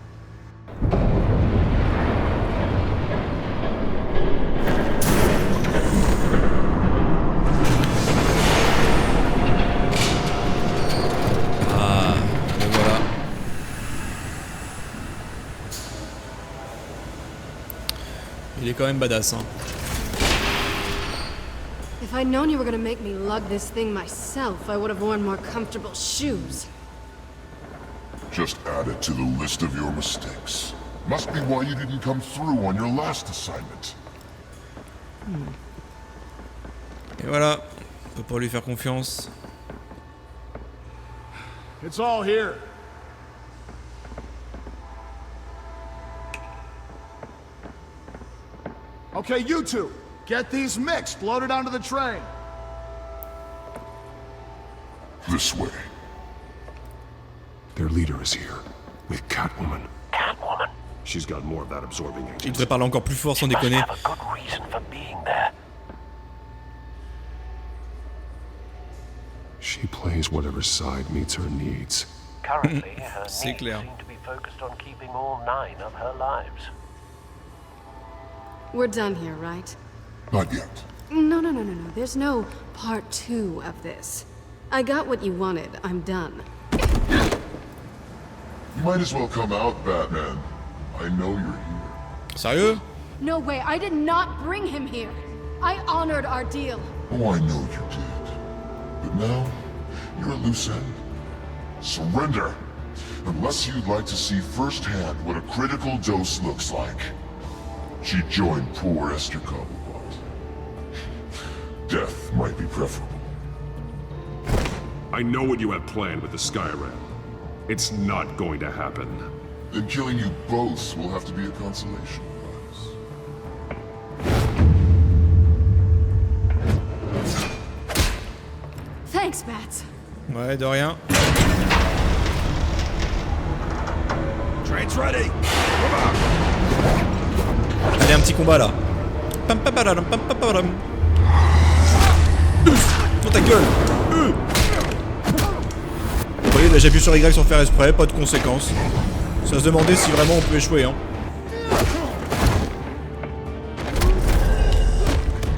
Il est quand même badass, hein. If I'd known you were gonna make me lug this thing myself, I would have worn more comfortable shoes. Just add it to the list of your mistakes. Must be why you didn't come through on your last assignment. Et voilà, on peut pas lui faire confiance. It's all here. Okay, you two, get these mixed, loaded onto the train. This way. Their leader is here, with Catwoman. Catwoman? She's got more of that absorbing Il agent. devrait parler encore plus fort sans déconner. Have a good reason for being there. She plays whatever side meets her needs. Currently, her needs C'est clair. seem to be focused on keeping all 9 of her lives. We're done here, right? Not yet. No. There's no part 2 of this. I got what you wanted. I'm done. You might as well come out, Batman. I know you're here. Sérieux? No way. I did not bring him here. I honored our deal. Oh, I know you did. But now, you're a loose end. Surrender! Unless you'd like to see firsthand what a critical dose looks like. She joined poor Esther Cobblepot. Death might be preferable. I know what you have planned with the Skyrim. It's not going to happen. Then killing you both will have to be a consolation prize. Thanks, Bats. Ouais, de rien. Train's ready. Allez, un petit combat là. Pam pam pam pam pam pam. Dans ta gueule. Vous voyez, là j'appuie sur Y sans faire exprès, pas de conséquences. Ça se demandait si vraiment on peut échouer, hein.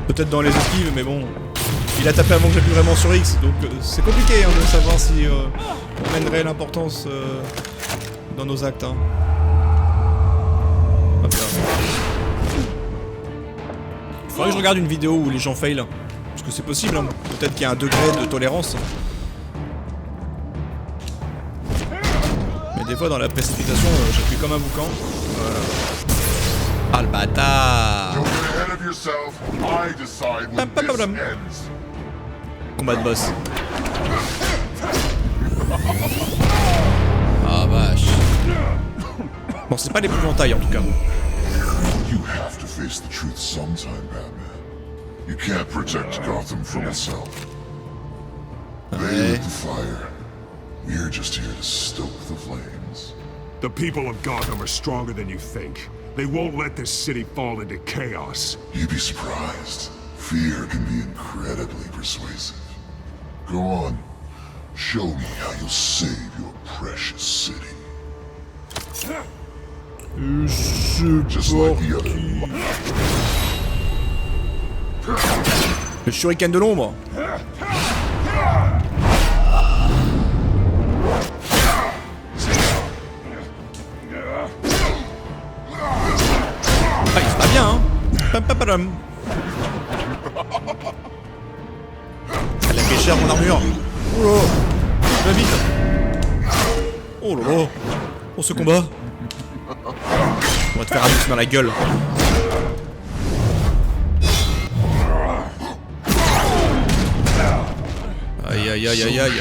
Peut-être dans les esquives, mais bon. Il a tapé avant que j'appuie vraiment sur X, donc c'est compliqué hein, de savoir si on mènerait l'importance dans nos actes. Hein. Hop là. Faudrait que je regarde une vidéo où les gens fail. Parce que c'est possible, hein. Peut-être qu'il y a un degré de tolérance. Mais des fois dans la précipitation, j'appuie comme un boucan. Voilà. Ah le bâtard! Pam, pam, pam, pam. Combat de boss. Ah vache. Bon, c'est pas l'épouvantail en tout cas. You have to face the truth sometime, Batman. You can't protect Gotham from itself. They lit the fire. We're just here to stoke the flames. The people of Gotham are stronger than you think. They won't let this city fall into chaos. You'd be surprised. Fear can be incredibly persuasive. Go on. Show me how you'll save your precious city. Just like the other. Le shuriken de l'ombre. Ah, il se bat bien, hein. Pam pam pam. Elle a fait cher mon armure. Oh là, va vite. Oh là là. Oh ce combat. On va te faire un boost dans la gueule. Aïe aïe aïe aïe aïe.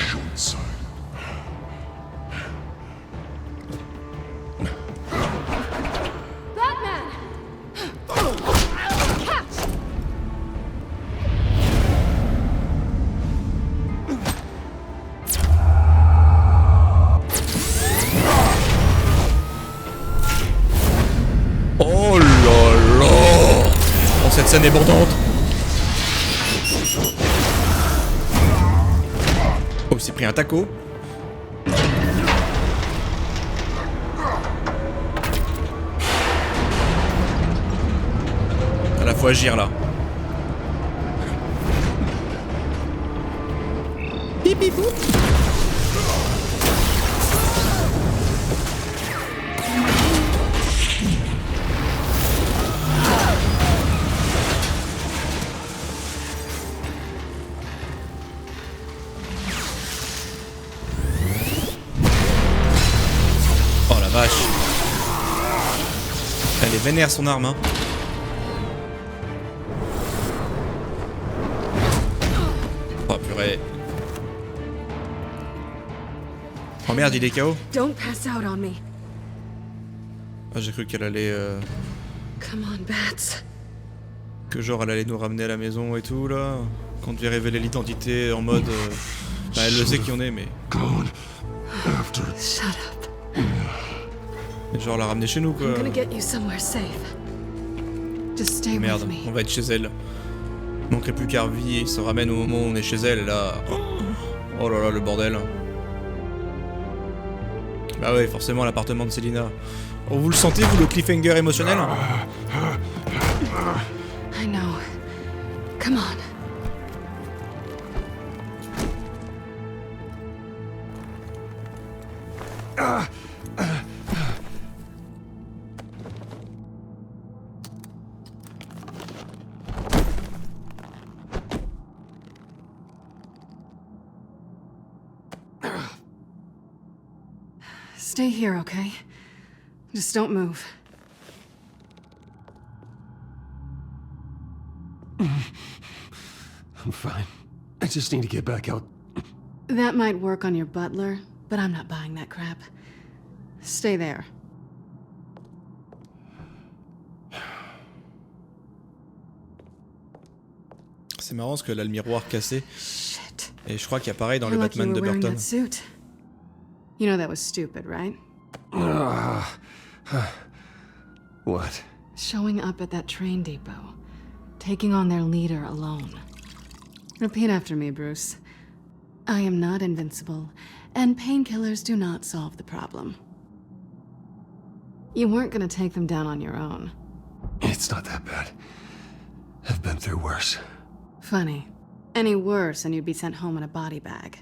Oh là là. Oh cette scène est bordante. Oh il s'est pris un taco. À la fois agir là. Pipi pou. Elle est vénère son arme, hein. Oh purée. Oh merde, il est KO. Don't pass out on me. Ah, j'ai cru qu'elle allait... Come on, Bats. Que genre elle allait nous ramener à la maison et tout là. Qu'on devait révéler l'identité en mode... Bah, elle le sait qui on est mais... Shut up. Et genre la ramener chez nous quoi. I'm gonna get you somewhere safe. Just stay Merde, with me. on va être chez elle. Il manquerait plus qu'Harvey se ramène au moment où on est chez elle et là... Oh là là, le bordel. Bah ouais, forcément l'appartement de Selina. Oh, vous le sentez, vous, le cliffhanger émotionnel? I know. Come on. Stay here, okay? Just don't move. I'm fine. I just need to get back out. That might work on your butler, but I'm not buying that crap. Stay there. C'est marrant parce que là le miroir cassé. Shit. Et je crois qu'il y a pareil dans le You're lucky Batman you de were wearing Burton. that suit. You know that was stupid, right? What? Showing up at that train depot. Taking on their leader alone. Repeat after me, Bruce. I am not invincible, and painkillers do not solve the problem. You weren't gonna take them down on your own. It's not that bad. I've been through worse. Funny. Any worse and you'd be sent home in a body bag.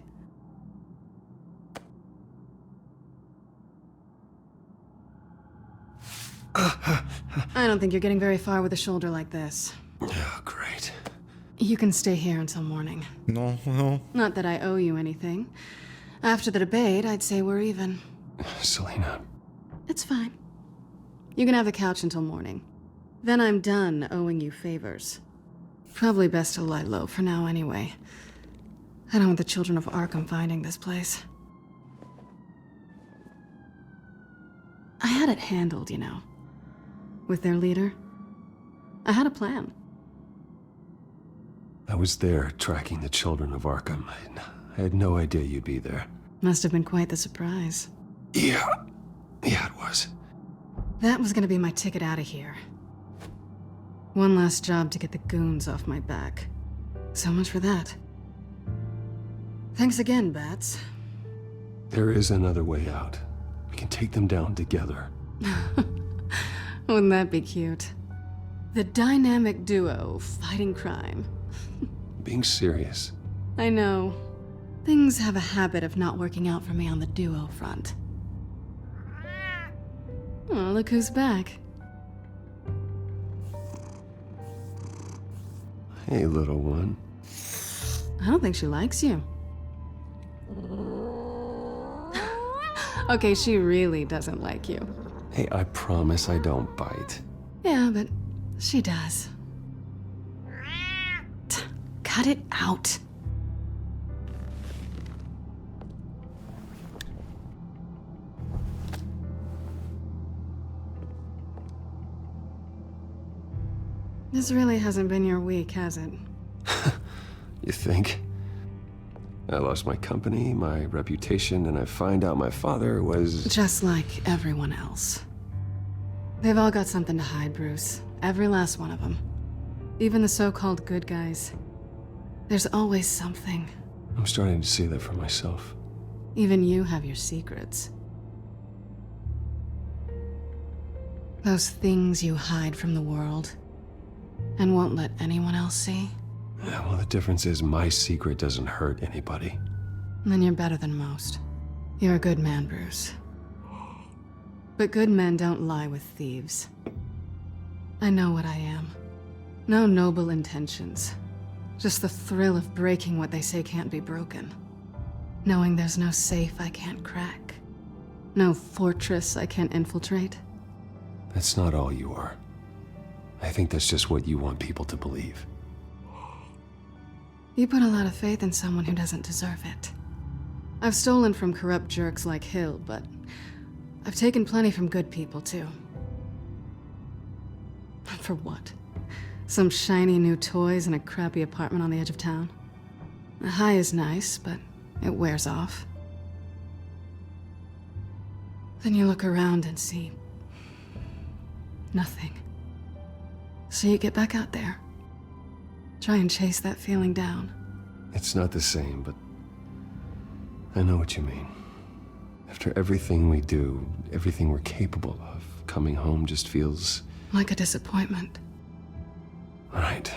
I don't think you're getting very far with a shoulder like this. Oh, great. You can stay here until morning. Non, non. Not that I owe you anything. After the debate, I'd say we're even. Selina. It's fine. You can have the couch until morning. Then I'm done owing you favors. Probably best to lie low for now anyway. I don't want the children of Arkham finding this place. I had it handled, you know. With their leader. I had a plan. I was there tracking the children of Arkham. I had no idea you'd be there. Must have been quite the surprise. Yeah, it was. That was gonna be my ticket out of here. One last job to get the goons off my back. So much for that. Thanks again, Bats. There is another way out. We can take them down together. Wouldn't that be cute? The dynamic duo fighting crime. Being serious. I know. Things have a habit of not working out for me on the duo front. Oh, look who's back. Hey, little one. I don't think she likes you. Okay, she really doesn't like you. Hey, I promise I don't bite. Yeah, but she does. Cut it out. This really hasn't been your week, has it? You think? I lost my company, my reputation, and I find out my father was... Just like everyone else. They've all got something to hide, Bruce. Every last one of them. Even the so-called good guys. There's always something. I'm starting to see that for myself. Even you have your secrets. Those things you hide from the world and won't let anyone else see. Yeah, well, the difference is my secret doesn't hurt anybody. Then you're better than most. You're a good man, Bruce. But good men don't lie with thieves. I know what I am. No noble intentions. Just the thrill of breaking what they say can't be broken. Knowing there's no safe I can't crack. No fortress I can't infiltrate. That's not all you are. I think that's just what you want people to believe. You put a lot of faith in someone who doesn't deserve it. I've stolen from corrupt jerks like Hill, but I've taken plenty from good people, too. And for what? Some shiny new toys and a crappy apartment on the edge of town? The high is nice, but it wears off. Then you look around and see nothing. So you get back out there. Try and chase that feeling down. It's not the same, but I know what you mean. After everything we do, everything we're capable of, coming home just feels... like a disappointment. Right.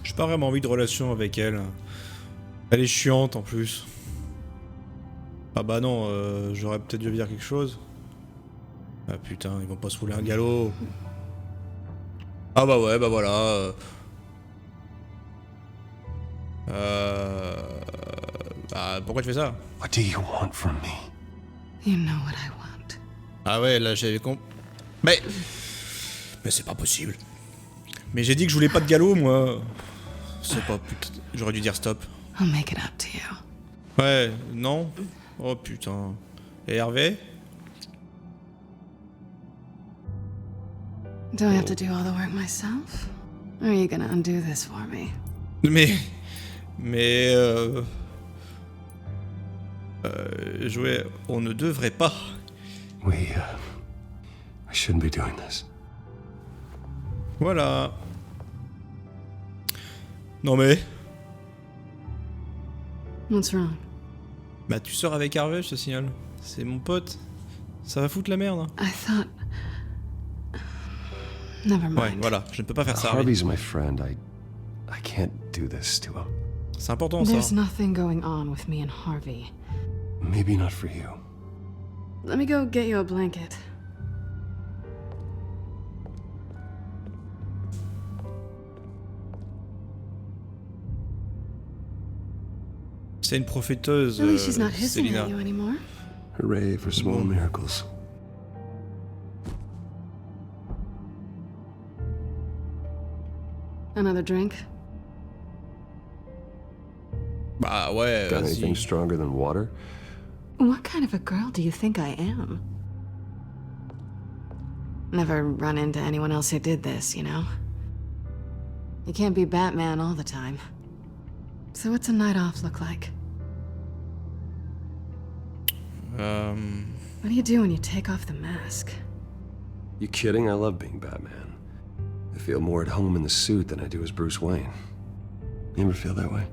J'ai pas vraiment envie de relation avec elle. Elle est chiante en plus. Ah bah non, j'aurais peut-être dû dire quelque chose. Ah putain, ils vont pas se rouler un galop. Ah bah ouais, bah voilà. Bah pourquoi tu fais ça? What do you want from me? You know what I want. Ah ouais, là j'avais Mais c'est pas possible. Mais j'ai dit que je voulais pas de galop, moi. C'est pas putain. J'aurais dû dire stop. I'll make it up to you. Ouais, non. Oh putain. Et Hervé? Do I have to do all the work myself? Or are you gonna undo this for me? Mais jouer, on ne devrait pas. We shouldn't be doing this. Voilà. Non mais... What's wrong? Bah tu sors avec Hervé, je te signale. C'est mon pote. Ça va foutre la merde. I thought... Never mind. Ouais, voilà, je ne peux pas faire ça. Harvey's my friend. I can't do this to him. C'est important ça. There's nothing going on with me and Harvey. Maybe not for you. Let me go get you a blanket. C'est une prophéteuse, At least she's not hissing Selina. at you anymore. Hooray for small miracles. Another drink? Bah ouais, Got vas-y. anything stronger than water? What kind of a girl do you think I am? Never run into anyone else who did this, you know? You can't be Batman all the time. So what's a night off look like? What do you do when you take off the mask? You kidding? I love being Batman. I feel more at home in the suit than I do as Bruce Wayne. You ever feel that way?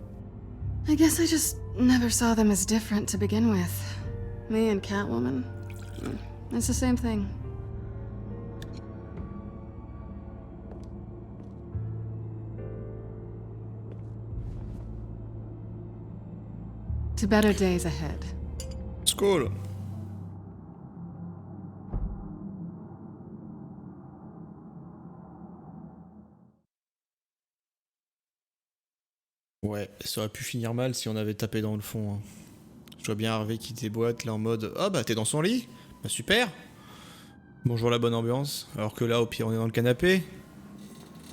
I guess I just never saw them as different to begin with. Me and Catwoman, it's the same thing. To better days ahead. Skål. Ouais, ça aurait pu finir mal si on avait tapé dans le fond. Hein. Je vois bien Harvey qui déboîte là en mode « Ah bah t'es dans son lit ? Bah super ! Bonjour la bonne ambiance. » Alors que là au pire on est dans le canapé.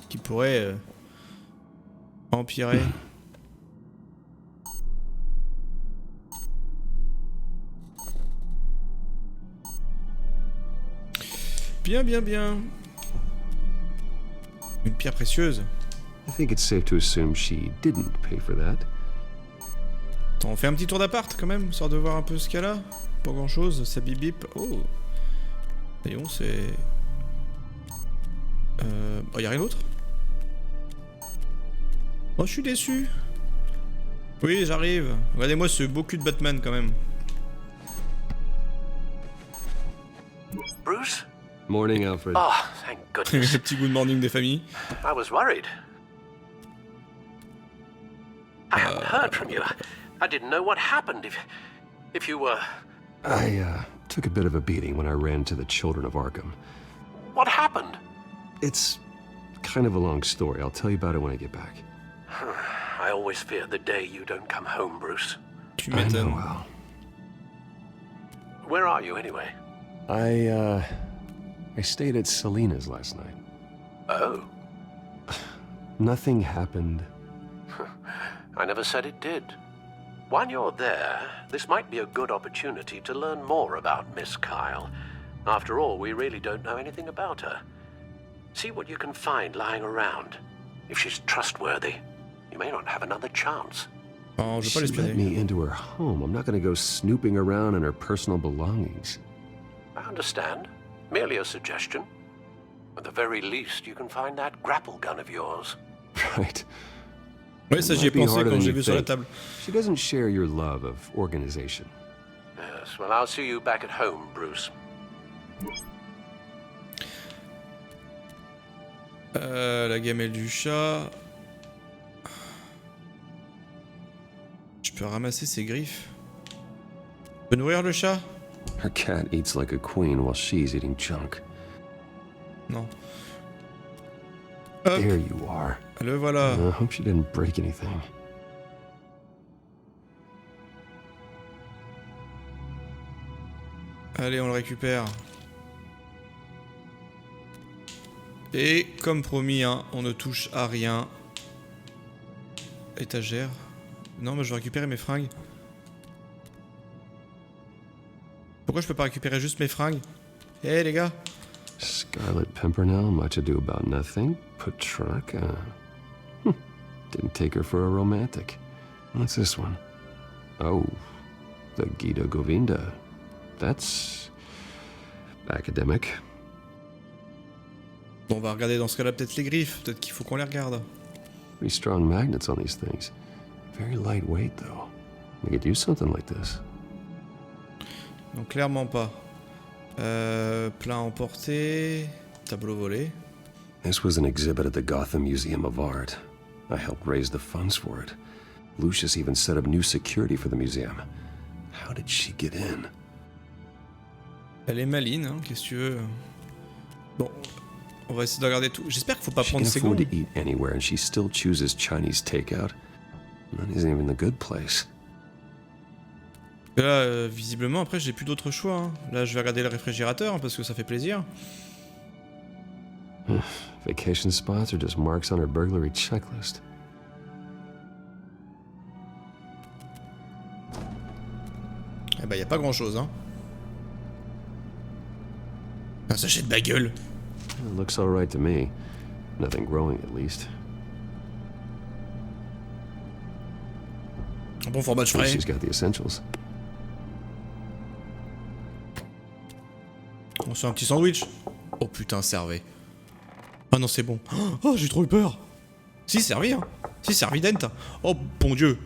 Qui pourrait empirer. Bien, bien, bien. Une pierre précieuse. I think it's safe to assume she didn't pay for that. Attends, on fait un petit tour d'appart quand même, histoire de voir un peu ce qu'elle a. Pas grand chose, ça bip bip. Oh. Voyons, c'est... Oh, y'a rien d'autre? Oh, je suis déçu. Oui, j'arrive. Regardez-moi ce beau cul de Batman quand même. Bruce? Morning, Alfred. Oh, thank goodness. Le petit good morning des familles. I was worried. I haven't heard from you. I didn't know what happened. If you were I took a bit of a beating when I ran to the children of Arkham. What happened? It's kind of a long story. I'll tell you about it when I get back. I always fear the day you don't come home, Bruce. Tu I know m'étonnes. well. Where are you, anyway? I stayed at Selena's last night. Oh. Nothing happened. I never said it did. While you're there, this might be a good opportunity to learn more about Miss Kyle. After all, we really don't know anything about her. See what you can find lying around. If she's trustworthy, you may not have another chance. Oh, je vais pas She let l'espionner. me into her home. I'm not going to go snooping around in her personal belongings. I understand. Merely a suggestion. At the very least, you can find that grapple gun of yours. Right. Ouais, ça j'y ai pensé quand j'ai vu sur la table. She doesn't share your love of organization. Yes, well, I'll see you back at home, Bruce. La gamelle du chat. Je peux ramasser ses griffes. Je peux nourrir le chat? Her cat eats like a queen while she's eating junk. Non. Hop. There you are. Le voilà. I hope she didn't break anything. Allez, on le récupère. Et comme promis, hein, on ne touche à rien. Étagère. Non, mais je vais récupérer mes fringues. Pourquoi je peux pas récupérer juste mes fringues? Eh les gars. Scarlet Pimpernel, much ado about nothing. Petrarca. Didn't take her for a romantic. What's this one? Oh, the Gita Govinda. That's academic. Bon, on va regarder dans ce cas-là peut-être les griffes. Peut-être qu'il faut qu'on les regarde. Pretty strong magnets on these things. Very lightweight, though. We could use something like this. Donc clairement pas. Plein emporté. Tableau volé. This was an exhibit at the Gotham Museum of Art. I helped raise the funds for it. Lucius even set up new security for the museum. How did she get in? Elle est maline, hein, qu'est-ce que tu veux. Bon, on va essayer de regarder tout. J'espère qu'il faut pas She prendre can ses afford gants. to eat anywhere, and she still chooses Chinese takeout. That isn't even the good place. Là, visiblement, après, j'ai plus d'autre choix. Hein. Là, je vais regarder le réfrigérateur, hein, parce que ça fait plaisir. Vacation spots are just marks on her burglary checklist. Eh ben, y a pas grand-chose, hein. Un sachet de bagueule. It looks all right to me. Nothing growing, at least. Un bon fromage frais. She's got the essentials. On se fait un petit sandwich. Oh putain, servez. Ah non, c'est bon. Oh, j'ai trop eu peur. Si, servi, hein. Si, servidente. Oh, bon Dieu.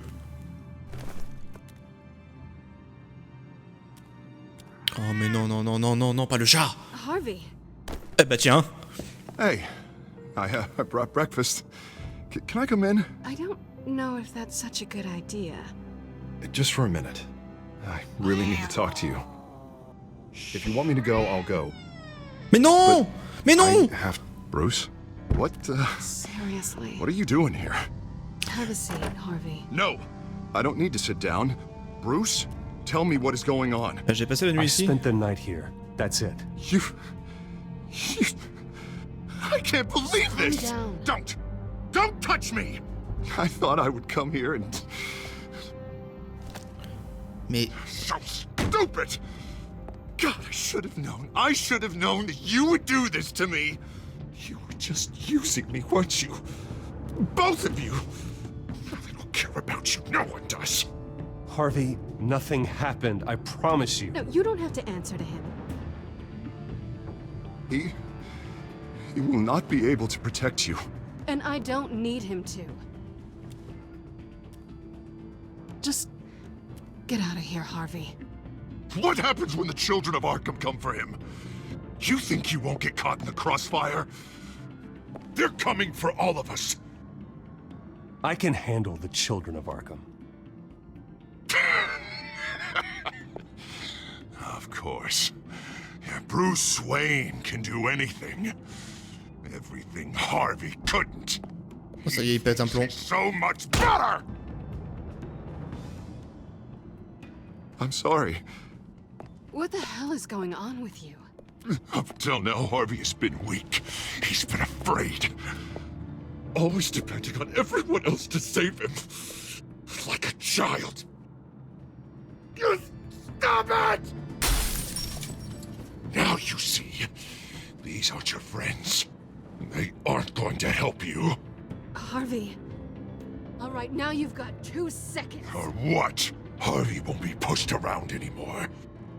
Oh, mais non, non, non, non, non, non, pas le chat. Harvey. Eh bah tiens. Hey, I brought breakfast. Can I come in? I don't know if that's such a good idea. Just for a minute. I really need to talk to you. If you want me to go, I'll go. Mais non! Mais non! I have... Bruce? What, Seriously. What are you doing here? Have a seat, Harvey. No! I don't need to sit down. Bruce, tell me what is going on. J'ai passé la nuit ici. I spent the night here. That's it. You... I can't believe Calm this! down. Don't touch me! I thought I would come here and... Mais... So stupid! God, I should have known. I should have known that you would do this to me. You were just using me, weren't you? Both of you. I don't care about you. No one does. Harvey, nothing happened. I promise you. No, you don't have to answer to him. He will not be able to protect you. And I don't need him to. Just get out of here, Harvey. What happens when the children of Arkham come for him? You think you won't get caught in the crossfire? They're coming for all of us. I can handle the children of Arkham. course. Yeah, Bruce Wayne can do anything. Everything Harvey couldn't. Oh, ça y est, il pète un plomb. So much better! I'm sorry. What the hell is going on with you? Up till now, Harvey has been weak. He's been afraid. Always depending on everyone else to save him. Like a child. You stop it! Now you see, these aren't your friends. They aren't going to help you. Harvey. All right, now you've got 2 seconds. Or what? Harvey won't be pushed around anymore.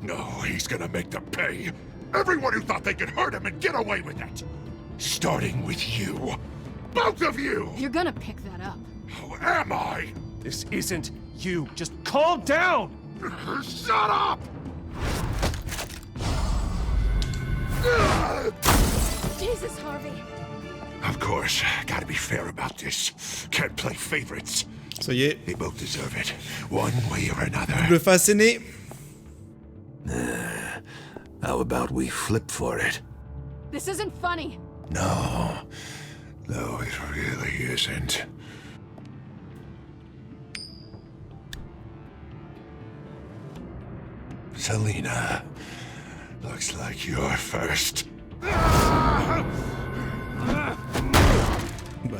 No, he's gonna make them pay. Everyone who thought they could hurt him and get away with it. Starting with you. Both of you! You're gonna pick that up. Who am I? This isn't you. Just calm down! Shut up! Jesus, Harvey. Of course, gotta be fair about this. Can't play favorites. Ça y est. They both deserve it, one way or another. Le face aîné. How about we flip for it? This isn't funny. No, it really isn't. Selina, looks like you're first. Bah,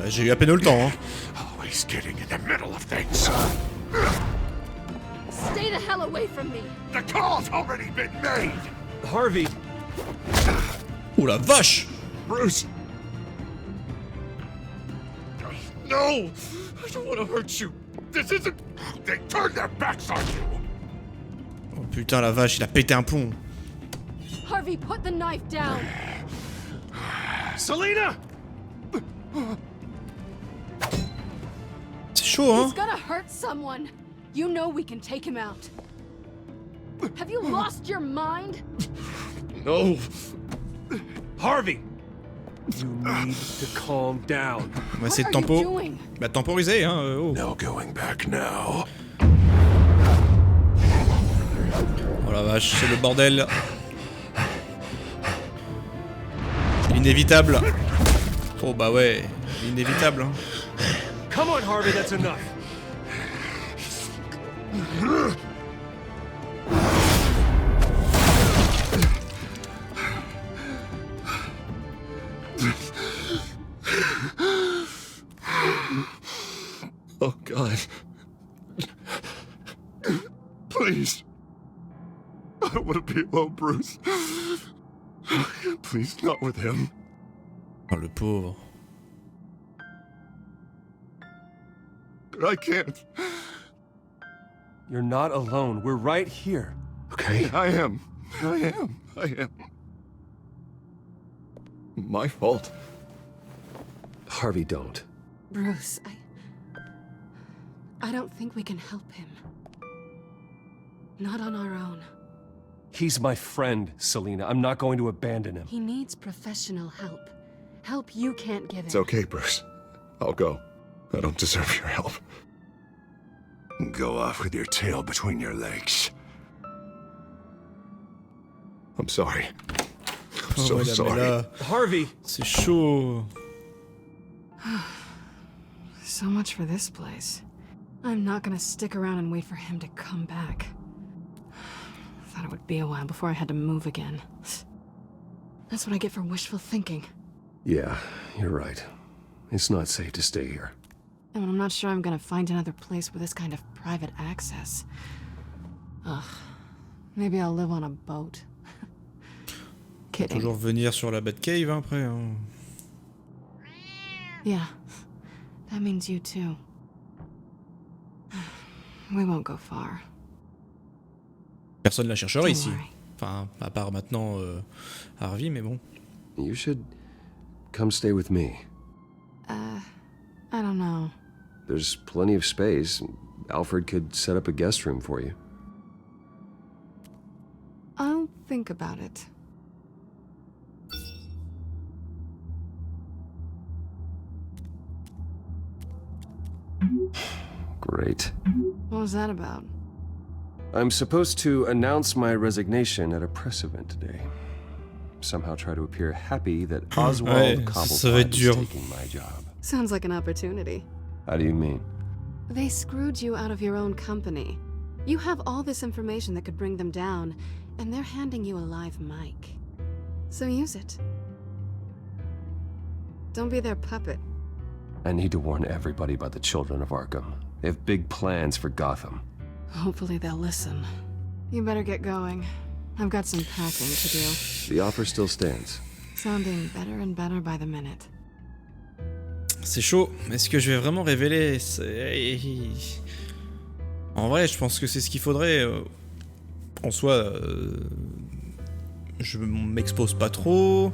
j'ai eu à peine le temps, hein. Always getting in the middle of things. Stay the hell away from me. The call's already been made. Harvey. Oh la vache! Bruce. No, I don't want to hurt you. This isn't. They turned their backs on you. Oh putain, la vache, il a pété un plomb. Harvey, put the knife down. Selina! C'est chaud, hein? He's gonna hurt someone. You know we can take him out. Have you lost your mind? No. Harvey! You need to calm down. On va essayer de Bah, temporiser, hein. Oh. No going back now. Oh la vache, c'est le bordel. Inévitable. Oh bah ouais, inévitable. Hein. Come on, Harvey, that's enough. Oh God. Please. I don't want to be alone, Bruce. Please, not with him. Oh, le pauvre. I can't. You're not alone. We're right here. Okay, I am. My fault. Harvey, don't. Bruce, I don't think we can help him. Not on our own. He's my friend, Selina. I'm not going to abandon him. He needs professional help. Help you can't give him. It's okay, Bruce. I'll go. I don't deserve your help. Go off with your tail between your legs. I'm sorry. I'm so sorry. Là, Harvey! C'est chaud. So much for this place. I'm not gonna stick around and wait for him to come back. Thought it would be a while before I had to move again. That's what I get for wishful thinking. Yeah, you're right. It's not safe to stay here. And I'm not sure I'm gonna find another place with this kind of private access. Ugh. Maybe I'll live on a boat. Kidding. Toujours venir sur la Batcave, hein, après. Hein. Yeah. That means you too. We won't go far. Personne la chercherait ici. Enfin, à part maintenant Harvey, mais bon. You should come stay with me. I don't know. There's plenty of space. Alfred could set up a guest room for you. I'll think about it. Great. What was that about? I'm supposed to announce my resignation at a press event today. Somehow try to appear happy that Oswald Cobblepot is taking my job. Sounds like an opportunity. How do you mean? They screwed you out of your own company. You have all this information that could bring them down, and they're handing you a live mic. So use it. Don't be their puppet. I need to warn everybody about the children of Arkham. They have big plans for Gotham. Hopefully they'll listen. You better get going. I've got some packing to do. The offer still stands. Sounding better and better by the minute. C'est chaud. Est-ce que je vais vraiment révéler? En vrai, je pense que c'est ce qu'il faudrait. En soi, je m'expose pas trop.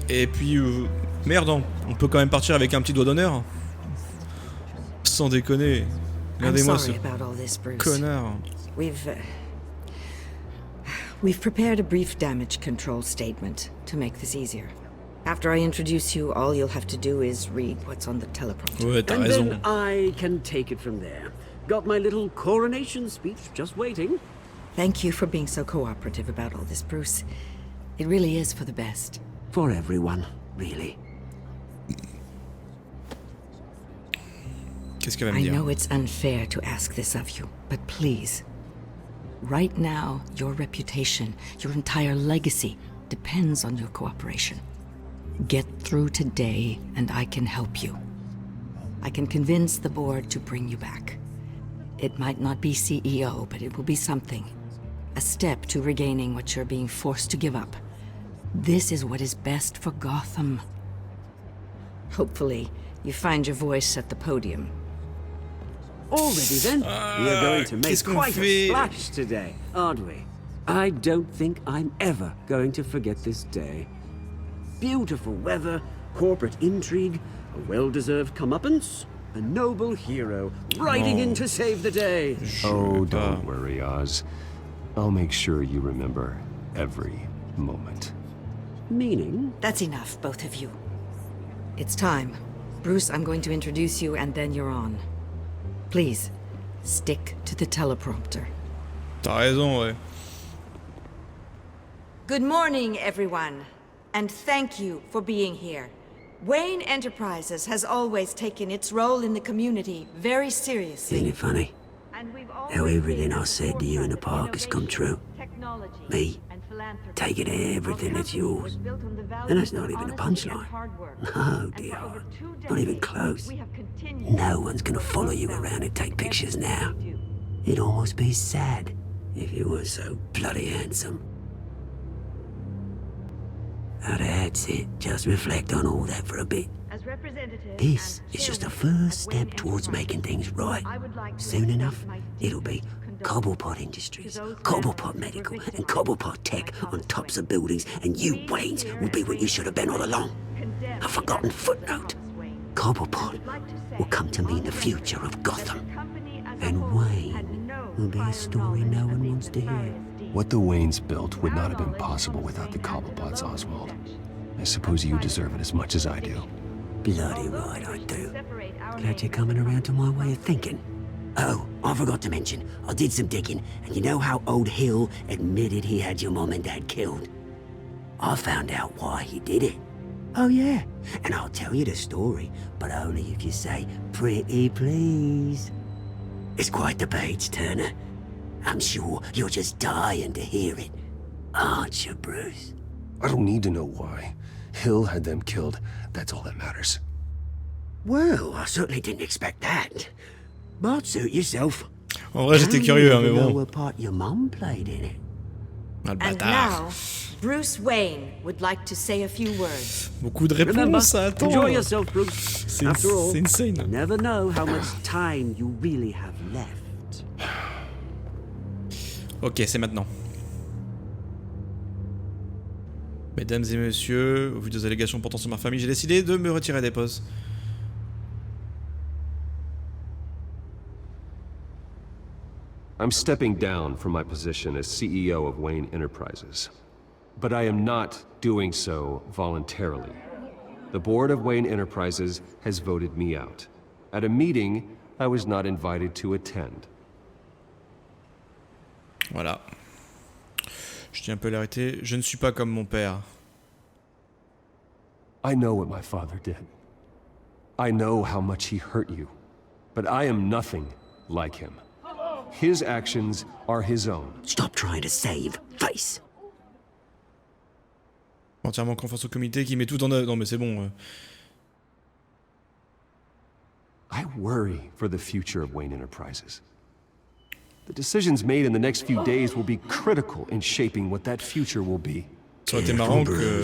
Et puis, merde, on peut quand même partir avec un petit doigt d'honneur. Sans déconner. Regardez-moi ce connard. We've prepared a brief damage control statement to make this easier. After I introduce you, all you'll have to do is read what's on the teleprompter. Ouais, t'as and raison. then I can take it from there. Got my little coronation speech just waiting. Thank you for being so cooperative about all this, Bruce. It really is for the best. For everyone, really. Qu'est-ce qu'elle va me I dire? know it's unfair to ask this of you, but please. Right now, your reputation, your entire legacy, depends on your cooperation. Get through today, and I can help you. I can convince the board to bring you back. It might not be CEO, but it will be something. A step to regaining what you're being forced to give up. This is what is best for Gotham. Hopefully, you find your voice at the podium. Already then, we're going to make quite a splash today, aren't we? I don't think I'm ever going to forget this day. Beautiful weather, corporate intrigue, a well-deserved comeuppance, a noble hero riding in to save the day. Oh, don't worry, Oz. I'll make sure you remember every moment. Meaning? That's enough, both of you. It's time. Bruce, I'm going to introduce you, and then you're on. Please, stick to the teleprompter. T'as raison, ouais. Good morning, everyone, and thank you for being here. Wayne Enterprises has always taken its role in the community very seriously. Isn't it funny? How everything I said to you in the park has come true. Me, taking everything that's yours. And that's not even a punchline. No, dear. Not even close. No one's gonna follow you around and take pictures now. It'd almost be sad if you were so bloody handsome. Now that's it. Just reflect on all that for a bit. This is just a first step towards making things right. Soon enough, it'll be Cobblepot Industries, Cobblepot Medical, and Cobblepot Tech on tops of buildings, and you, Waynes, will be what you should have been all along. A forgotten footnote. Cobblepot will come to mean the future of Gotham. And Wayne will be a story no one wants to hear. What the Waynes built would not have been possible without the Cobblepots, Oswald. I suppose you deserve it as much as I do. Bloody right I do. Glad you're coming around to my way of thinking. Oh, I forgot to mention, I did some digging, and you know how old Hill admitted he had your mom and dad killed? I found out why he did it. Oh yeah, and I'll tell you the story, but only if you say, pretty please. It's quite the page turner. I'm sure you're just dying to hear it, aren't you, Bruce? I don't need to know why. Hill had them killed. That's all that matters. Well, I certainly didn't expect that. But suit yourself. En vrai, j'étais curieux, hein, mais bon. What part your mum played in it? Ah, le And bâtard. now, Bruce Wayne would like to say a few words. Beaucoup de Remember, réponses à attendre. enjoy yourself, Bruce. C'est After all, insane. you never know how much time you really have left. Ok, c'est maintenant. Mesdames et messieurs, au vu des allégations portant sur ma famille, j'ai décidé de me retirer des pauses. I'm stepping down from my position as CEO of Wayne Enterprises. But I am not doing so voluntarily. The board of Wayne Enterprises has voted me out. At a meeting I was not invited to attend. Voilà. Je tiens un peu à l'arrêter. Je ne suis pas comme mon père. I know what my father did. I know how much he hurt you. But I am nothing like him. His actions are his own. Stop trying to save face. Entièrement confiance au comité qui met tout en œuvre. Non mais c'est bon. I worry for the future of Wayne Enterprises. The decisions made in the next few days will be critical in shaping what that future will be. Ça aurait été marrant que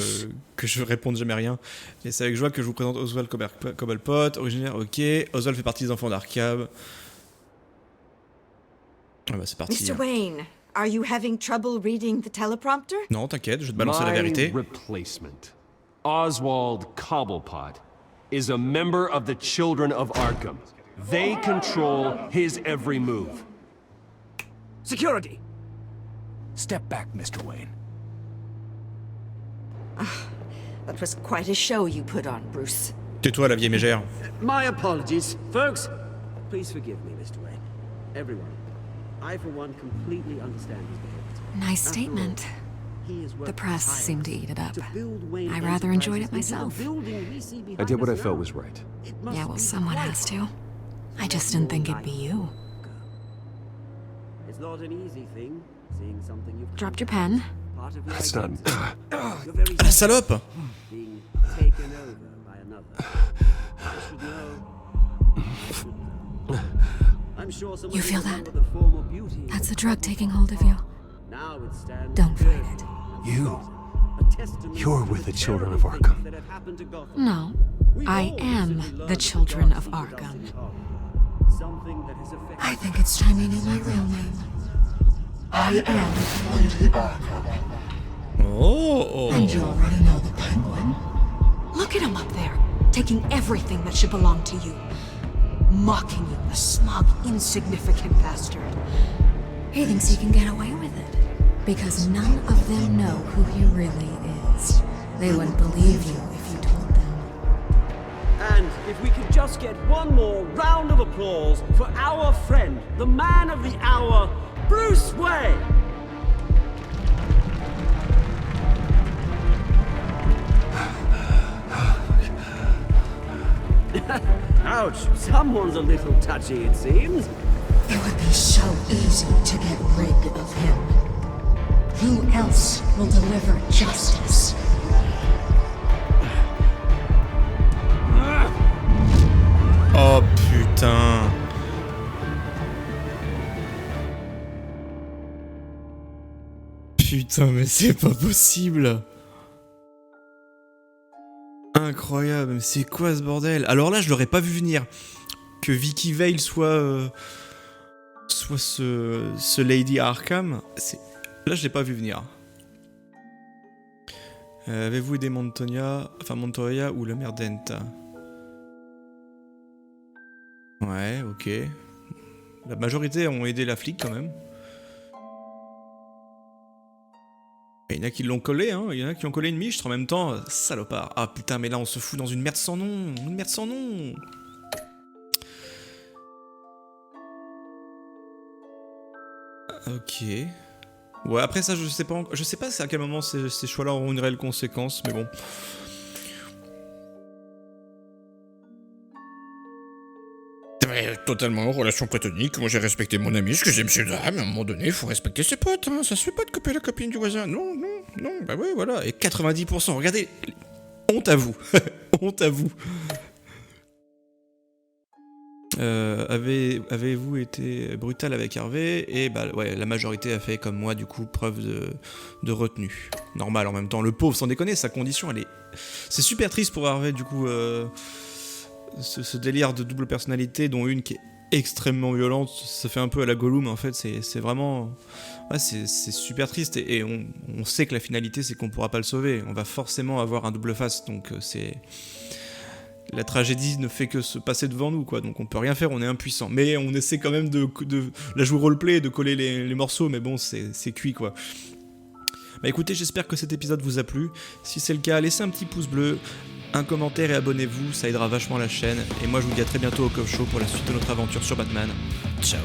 je réponde jamais rien. Et c'est avec joie que je vous présente Oswald Cobblepot, originaire, ok. Oswald fait partie des enfants d'Arkham. Ah bah c'est parti. Mr. Wayne, are you having trouble reading the teleprompter? Non, t'inquiète, je vais te balancer la vérité. My replacement, Oswald Cobblepot, is a member of the Children of Arkham. They control his every move. Security! Step back, Mr. Wayne. That was quite a show you put on, Bruce. Tais-toi, la vieille mégère. My apologies, folks. Please forgive me, Mr. Wayne. Everyone. I, for one, completely understand his behavior. Nice statement. The press seemed to eat it up. I rather enjoyed it myself. I did what I felt was right. Yeah, well, someone has to. I just didn't think it'd be you. It's not an easy thing, seeing something you've Dropped your pen. That's not... La salope! being taken over by another. I should know. I'm sure someone You feel will that? remember the form of beauty. That's the drug taking hold of you. Now it stands Don't fight it. You're with the Children of Arkham. that have happened to Gotham. No, I am the Children of Arkham. Something that has affected I think it's time you knew my real name. I am Lady Arkham. Oh! And you already know the Penguin. Look at him up there, taking everything that should belong to you. Mocking you, the smug, insignificant bastard. He thinks he can get away with it. Because none of them know who he really is. They wouldn't believe you if you told them. And if we could just get one more round of applause for our friend, the man of the hour, Bruce Wayne! Ouch, someone's a little touchy, it seems. It would be so easy to get rid of him. Who else will deliver justice? Oh putain. Putain, mais c'est pas possible. Incroyable, mais c'est quoi ce bordel? Alors là, je l'aurais pas vu venir. Que Vicky Vale soit ce Lady Arkham, là je l'ai pas vu venir. Avez-vous aidé Montoya ou le Merdenta? Ouais, ok. La majorité ont aidé la flic quand même. Il y en a qui l'ont collé, hein. Il y en a qui ont collé une miche en même temps. Salopard. Ah putain, mais là on se fout dans une merde sans nom. Une merde sans nom. Ok. Ouais, après ça, je sais pas à quel moment ces choix-là auront une réelle conséquence, mais bon. Totalement en relation platonique. Moi j'ai respecté mon ami, ce que j'aime chez dame. À un moment donné, il faut respecter ses potes, hein. Ça se fait pas de copier la copine du voisin. Non, bah ouais, voilà. Et 90%, regardez. Honte à vous. Honte à vous. Avez-vous été brutal avec Harvey? Et bah ouais, la majorité a fait comme moi, du coup, preuve de retenue. Normal en même temps. Le pauvre, sans déconner, sa condition, elle est... C'est super triste pour Harvey, du coup... Ce délire de double personnalité, dont une qui est extrêmement violente, ça fait un peu à la Gollum en fait, c'est vraiment... Ouais, c'est super triste, et on sait que la finalité c'est qu'on pourra pas le sauver, on va forcément avoir un double face, donc c'est... La tragédie ne fait que se passer devant nous, quoi, donc on peut rien faire, on est impuissant, mais on essaie quand même de la jouer roleplay, de coller les morceaux, mais bon, c'est cuit, quoi. Bah écoutez, j'espère que cet épisode vous a plu, si c'est le cas, laissez un petit pouce bleu, un commentaire et abonnez-vous, ça aidera vachement la chaîne. Et moi je vous dis à très bientôt au CauvShow pour la suite de notre aventure sur Batman. Ciao.